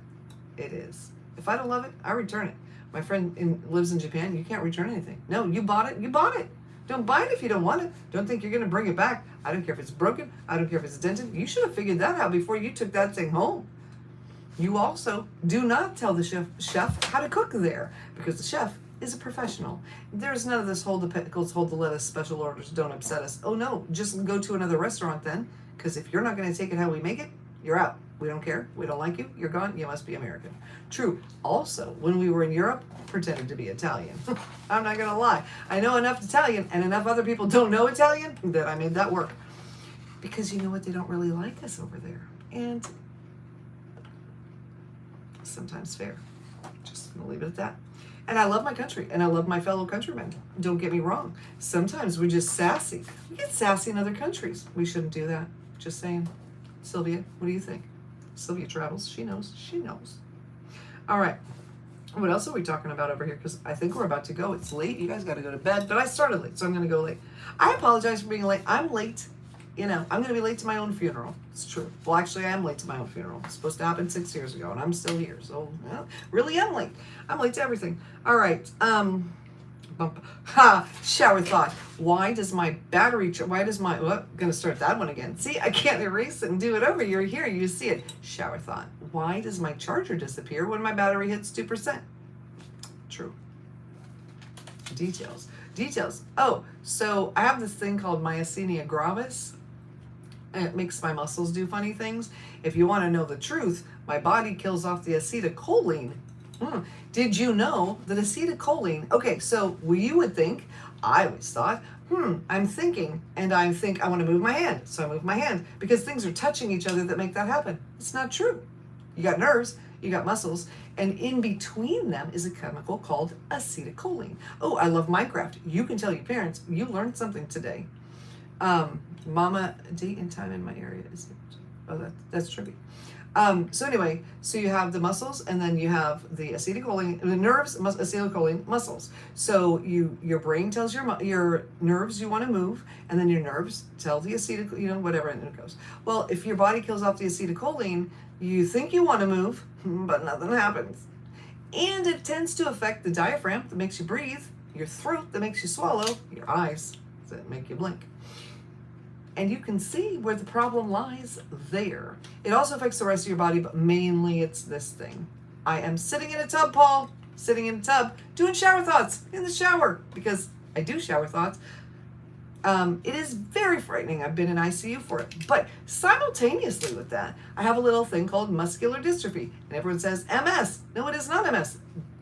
S1: It is. If I don't love it, I return it. My friend lives in Japan. You can't return anything. No, you bought it. You bought it. Don't buy it if you don't want it. Don't think you're going to bring it back. I don't care if it's broken. I don't care if it's dented. You should have figured that out before you took that thing home. You also do not tell the chef how to cook there, because the chef is a professional. There's none of this hold the pickles, hold the lettuce, special orders, don't upset us. Oh no, just go to another restaurant then, because if you're not going to take it how we make it, you're out. We don't care. We don't like you. You're gone. You must be American. True. Also, when we were in Europe, pretended to be Italian. I'm not going to lie. I know enough Italian and enough other people don't know Italian that I made that work. Because you know what? They don't really like us over there. And sometimes fair. Just gonna leave it at that. And I love my country and I love my fellow countrymen. Don't get me wrong. Sometimes we're just sassy. We get sassy in other countries. We shouldn't do that. Just saying. Sylvia, what do you think? Sylvia travels. She knows. She knows. All right. What else are we talking about over here? Because I think we're about to go. It's late. You guys got to go to bed. But I started late, so I'm going to go late. I apologize for being late. I'm late. You know, I'm going to be late to my own funeral. It's true. Well, actually, I am late to my own funeral. It's supposed to happen 6 years ago, and I'm still here. So, well, really am late. I'm late to everything. All right. Shower thought. Why does my battery, gonna start that one again. See, I can't erase it and do it over. You're here, you see it. Shower thought. Why does my charger disappear when my battery hits 2%? True. Details. Oh, so I have this thing called myasthenia gravis. And it makes my muscles do funny things. If you want to know the truth, my body kills off the acetylcholine. Did you know that acetylcholine, okay, so you would think, I always thought, I'm thinking, and I think I want to move my hand. So I move my hand because things are touching each other that make that happen. It's not true. You got nerves, you got muscles, and in between them is a chemical called acetylcholine. Oh, I love Minecraft. You can tell your parents, you learned something today. Mama, date and time in my area is it? Oh, that's trivia. So anyway, so you have the muscles, and then you have the acetylcholine, the nerves, acetylcholine, muscles. So your brain tells your nerves you want to move, and then your nerves tell the acetylcholine, whatever, and it goes. Well, if your body kills off the acetylcholine, you think you want to move, but nothing happens. And it tends to affect the diaphragm that makes you breathe, your throat that makes you swallow, your eyes that make you blink. And you can see where the problem lies there. It also affects the rest of your body, but mainly it's this thing. I am sitting in a tub, Paul, sitting in a tub, doing shower thoughts in the shower, because I do shower thoughts. It is very frightening. I've been in ICU for it. But simultaneously with that, I have a little thing called muscular dystrophy. And everyone says MS. No, it is not MS.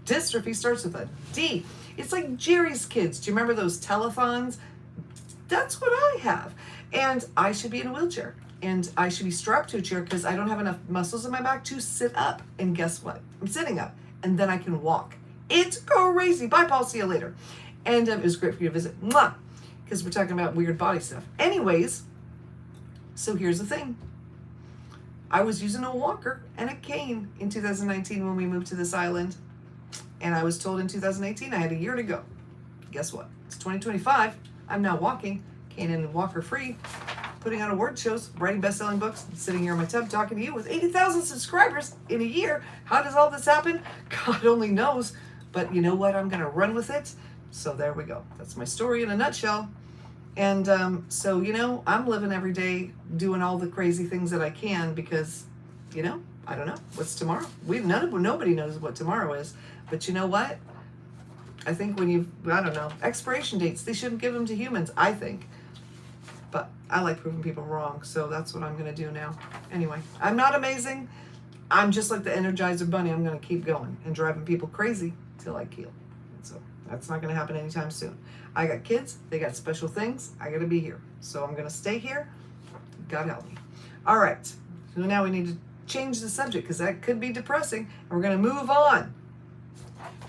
S1: Dystrophy starts with a D. It's like Jerry's Kids. Do you remember those telethons? That's what I have. And I should be in a wheelchair. And I should be strapped to a chair because I don't have enough muscles in my back to sit up. And guess what? I'm sitting up. And then I can walk. It's crazy. Bye, Paul. See you later. And it was great for you to visit. Mwah! Because we're talking about weird body stuff. Anyways, so here's the thing. I was using a walker and a cane in 2019 when we moved to this island. And I was told in 2018 I had a year to go. Guess what? It's 2025. I'm now walking, cane and walker free, putting on award shows, writing best-selling books, sitting here in my tub talking to you with 80,000 subscribers in a year. How does all this happen? God only knows. But you know what? I'm going to run with it. So there we go. That's my story in a nutshell. And so, you know, I'm living every day doing all the crazy things that I can because, you know, I don't know. What's tomorrow? Nobody knows what tomorrow is. But you know what? I think I don't know, expiration dates, they shouldn't give them to humans, I think. But I like proving people wrong, so that's what I'm going to do now. Anyway, I'm not amazing. I'm just like the Energizer Bunny. I'm going to keep going and driving people crazy till I kill. So that's not going to happen anytime soon. I got kids. They got special things. I got to be here. So I'm going to stay here. God help me. All right. So now we need to change the subject because that could be depressing. And we're going to move on.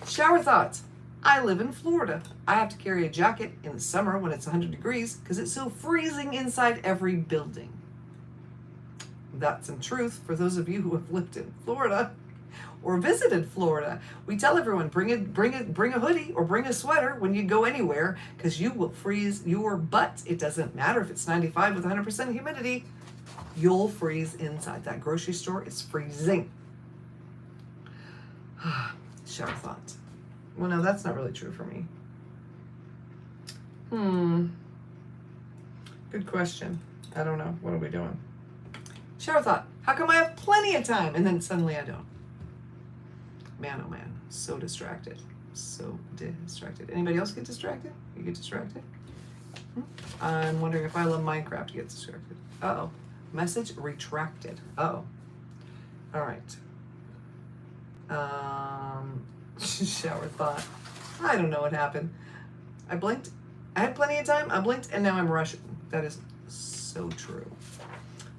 S1: Shower thoughts. I live in Florida. I have to carry a jacket in the summer when it's 100 degrees because it's so freezing inside every building. That's in truth for those of you who have lived in Florida or visited Florida. We tell everyone, bring a hoodie or bring a sweater when you go anywhere because you will freeze your butt. It doesn't matter if it's 95 with 100% humidity. You'll freeze inside. That grocery store is freezing. Shower thought. Well, no, that's not really true for me. Good question. I don't know. What are we doing? Shower thought. How come I have plenty of time and then suddenly I don't? Man, oh man. So distracted. So distracted. Anybody else get distracted? You get distracted? I'm wondering if I love Minecraft to get distracted. Uh-oh. Message retracted. Uh-oh. All right. Shower thought. I don't know what happened. I blinked. I had plenty of time. I blinked and now I'm rushing. That is so true.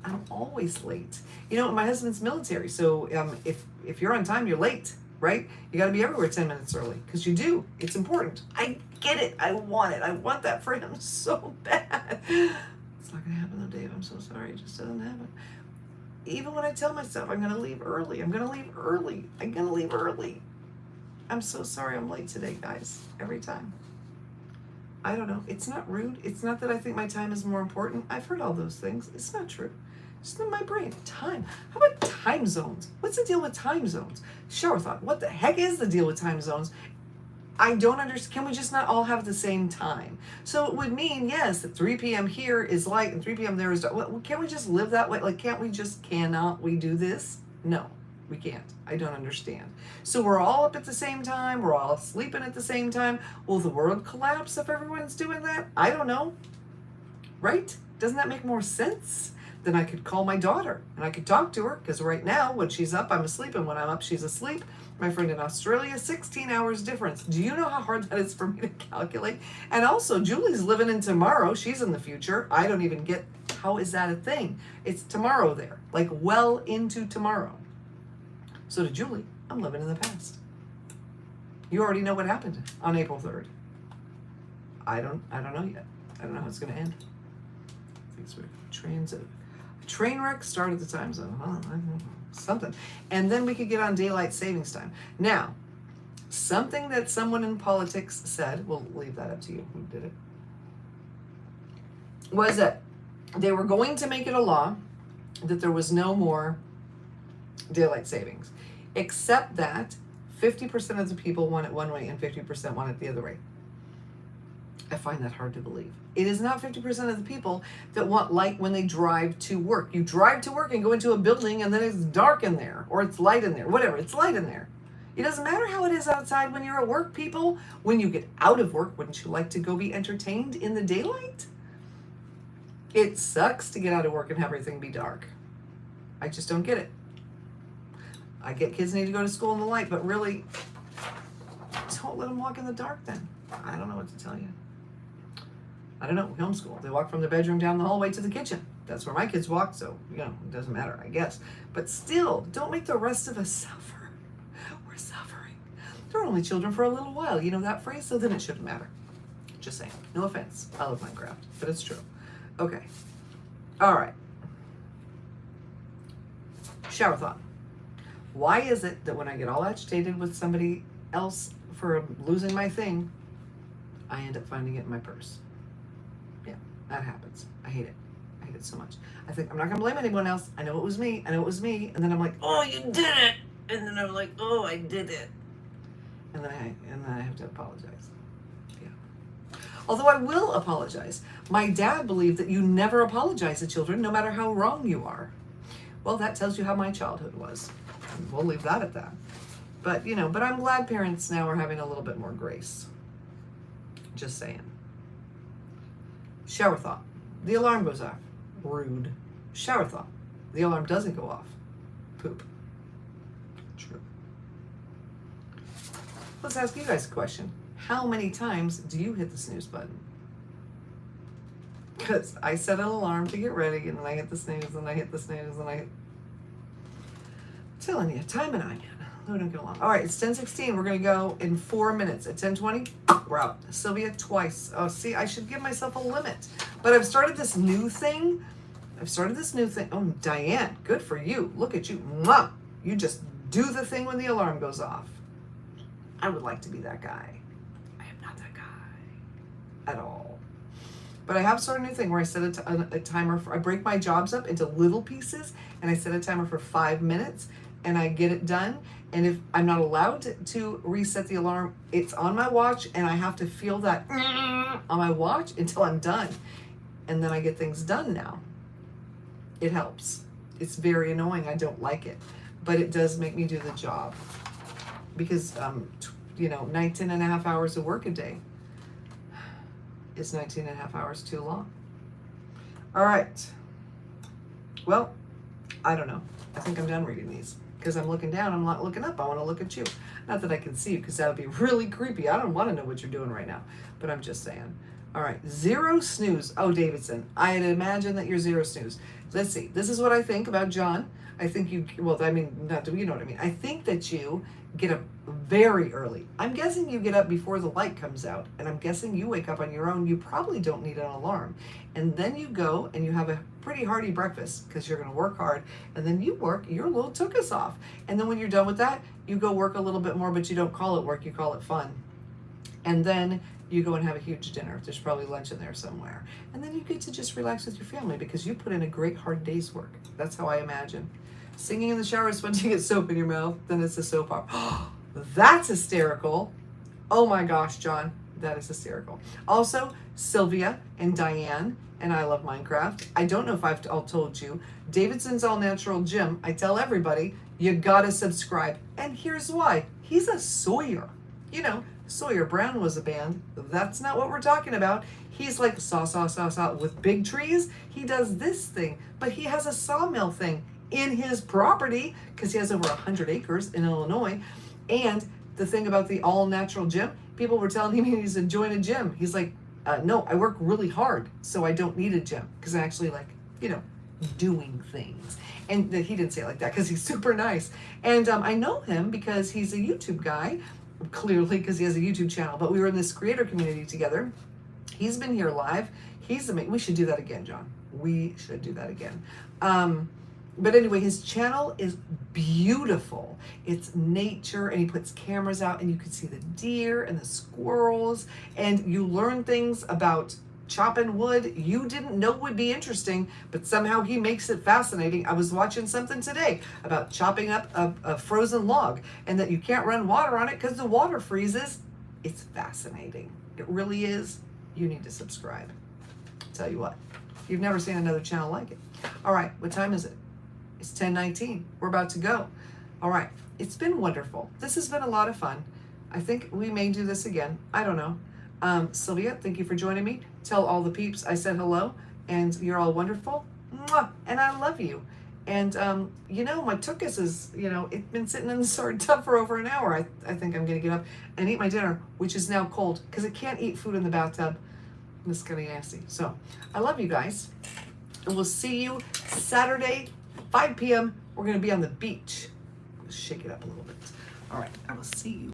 S1: I'm always late. You know, my husband's military, so if you're on time, you're late, right? You got to be everywhere 10 minutes early because you do. It's important. I get it. I want it. I want that for him so bad. It's not gonna happen though, Dave. I'm so sorry. It just doesn't happen. Even when I tell myself I'm gonna leave early, I'm gonna leave early. I'm gonna leave early. I'm so sorry I'm late today, guys. Every time. I don't know. It's not rude. It's not that I think my time is more important. I've heard all those things. It's not true. It's in my brain. Time. How about time zones? What's the deal with time zones? Shower thought. What the heck is the deal with time zones? I don't understand. Can we just not all have the same time? So it would mean, yes, that 3 p.m. here is light and 3 p.m. there is dark. Well, can't we just live that way? Like, cannot we do this? No, we can't. I don't understand. So we're all up at the same time. We're all sleeping at the same time. Will the world collapse if everyone's doing that? I don't know. Right? Doesn't that make more sense? Then I could call my daughter and I could talk to her because right now when she's up, I'm asleep, and when I'm up, she's asleep. My friend in Australia, 16 hours difference. Do you know how hard that is for me to calculate? And also, Julie's living in tomorrow. She's in the future. I don't even get, how is that a thing? It's tomorrow there, like well into tomorrow. So to Julie, I'm living in the past. You already know what happened on April 3rd. I don't know yet. I don't know how it's going to end. I think it's weird. A train wreck started the time zone. I don't know. Something. And then we could get on daylight savings time. Now, something that someone in politics said, we'll leave that up to you who did it, was that they were going to make it a law that there was no more daylight savings, except that 50% of the people want it one way and 50% want it the other way. I find that hard to believe. It is not 50% of the people that want light when they drive to work. You drive to work and go into a building and then it's dark in there or it's light in there, whatever, it's light in there. It doesn't matter how it is outside when you're at work, people. When you get out of work, wouldn't you like to go be entertained in the daylight? It sucks to get out of work and have everything be dark. I just don't get it. I get kids need to go to school in the light, but really, don't let them walk in the dark then. I don't know what to tell you. I don't know, we homeschool. They walk from their bedroom down the hallway to the kitchen. That's where my kids walk, so, you know, it doesn't matter, I guess. But still, don't make the rest of us suffer. We're suffering. They're only children for a little while. You know that phrase? So then it shouldn't matter. Just saying. No offense. I love Minecraft, but it's true. Okay. All right. Shower thought. Why is it that when I get all agitated with somebody else for losing my thing, I end up finding it in my purse? Yeah, that happens. I hate it. I hate it so much. I think I'm not gonna blame anyone else. I know it was me. I know it was me. And then I'm like, oh, you did it. And then I'm like, oh, I did it. And then I have to apologize. Yeah. Although I will apologize. My dad believed that you never apologize to children, no matter how wrong you are. Well, that tells you how my childhood was. And we'll leave that at that. But, you know, but I'm glad parents now are having a little bit more grace. Just saying. Shower thought. The alarm goes off. Rude. Shower thought. The alarm doesn't go off. Poop. True. Let's ask you guys a question. How many times do you hit the snooze button? Because I set an alarm to get ready, and then I hit the snooze, and I hit the snooze, and I hit... I'm telling you, time and I, man. No, don't get along. All right, it's 10:16. We're going to go in 4 minutes. At 10:20, we're out. Sylvia, twice. Oh, see, I should give myself a limit. But I've started this new thing. Oh, Diane, good for you. Look at you. Mwah! You just do the thing when the alarm goes off. I would like to be that guy. I am not that guy at all. But I have started a new thing where I set a timer. I break my jobs up into little pieces, and I set a timer for 5 minutes, and I get it done. And if I'm not allowed to reset the alarm, it's on my watch, and I have to feel that on my watch until I'm done. and then I get things done now. It helps. It's very annoying. I don't like it, but it does make me do the job because, 19 and a half hours of work a day is 19 and a half hours too long. All right. Well, I don't know. I think I'm done reading these because I'm looking down. I'm not looking up. I want to look at you. Not that I can see you because that would be really creepy. I don't want to know what you're doing right now, but I'm just saying. All right. Zero snooze. Oh, Davidson, I'd imagine that you're zero snooze. Let's see. This is what I think about John. I think you, well, I mean, not you know what I mean. I think that you get up very early. I'm guessing you get up before the light comes out, and I'm guessing you wake up on your own. You probably don't need an alarm. And then you go and you have a pretty hearty breakfast because you're going to work hard, and then you work your little took-us off. And then when you're done with that, you go work a little bit more, but you don't call it work, you call it fun. And then you go and have a huge dinner. There's probably lunch in there somewhere. And then you get to just relax with your family because you put in a great hard day's work. That's how I imagine. Singing in the shower is when you get soap in your mouth, then it's a soap opera. That's hysterical. Oh my gosh, John, that is hysterical. Also, Sylvia and Diane and I Love Minecraft. I don't know if I've all told you, Davidson's All Natural Gym. I tell everybody, you gotta subscribe. And here's why. He's a sawyer. You know, Sawyer Brown was a band. That's not what we're talking about. He's like saw with big trees. He does this thing, but he has a sawmill thing in his property because he has over 100 acres in Illinois. And the thing about the all natural gym, people were telling him he needs to join a gym. He's like, no, I work really hard, so I don't need a gym because I actually like, doing things. And he didn't say it like that because he's super nice. And I know him because he's a YouTube guy, clearly because he has a YouTube channel, but we were in this creator community together. He's been here live. He's amazing. We should do that again, John. We should do that again. But anyway, his channel is beautiful. It's nature, and he puts cameras out, and you can see the deer and the squirrels, and you learn things about chopping wood you didn't know would be interesting, but somehow he makes it fascinating. I was watching something today about chopping up a frozen log, and that you can't run water on it because the water freezes. It's fascinating. It really is. You need to subscribe. Tell you what, you've never seen another channel like it. All right, what time is it? It's 10:19. We're about to go. All right. It's been wonderful. This has been a lot of fun. I think we may do this again. I don't know. Sylvia, thank you for joining me. Tell all the peeps I said hello, and you're all wonderful. Mwah! And I love you. And, my tuchus is, it's been sitting in the sard tub for over an hour. I think I'm going to get up and eat my dinner, which is now cold because it can't eat food in the bathtub. It's kind of nasty. So I love you guys. And we'll see you Saturday, 5 p.m. We're going to be on the beach. Shake it up a little bit. All right. I will see you.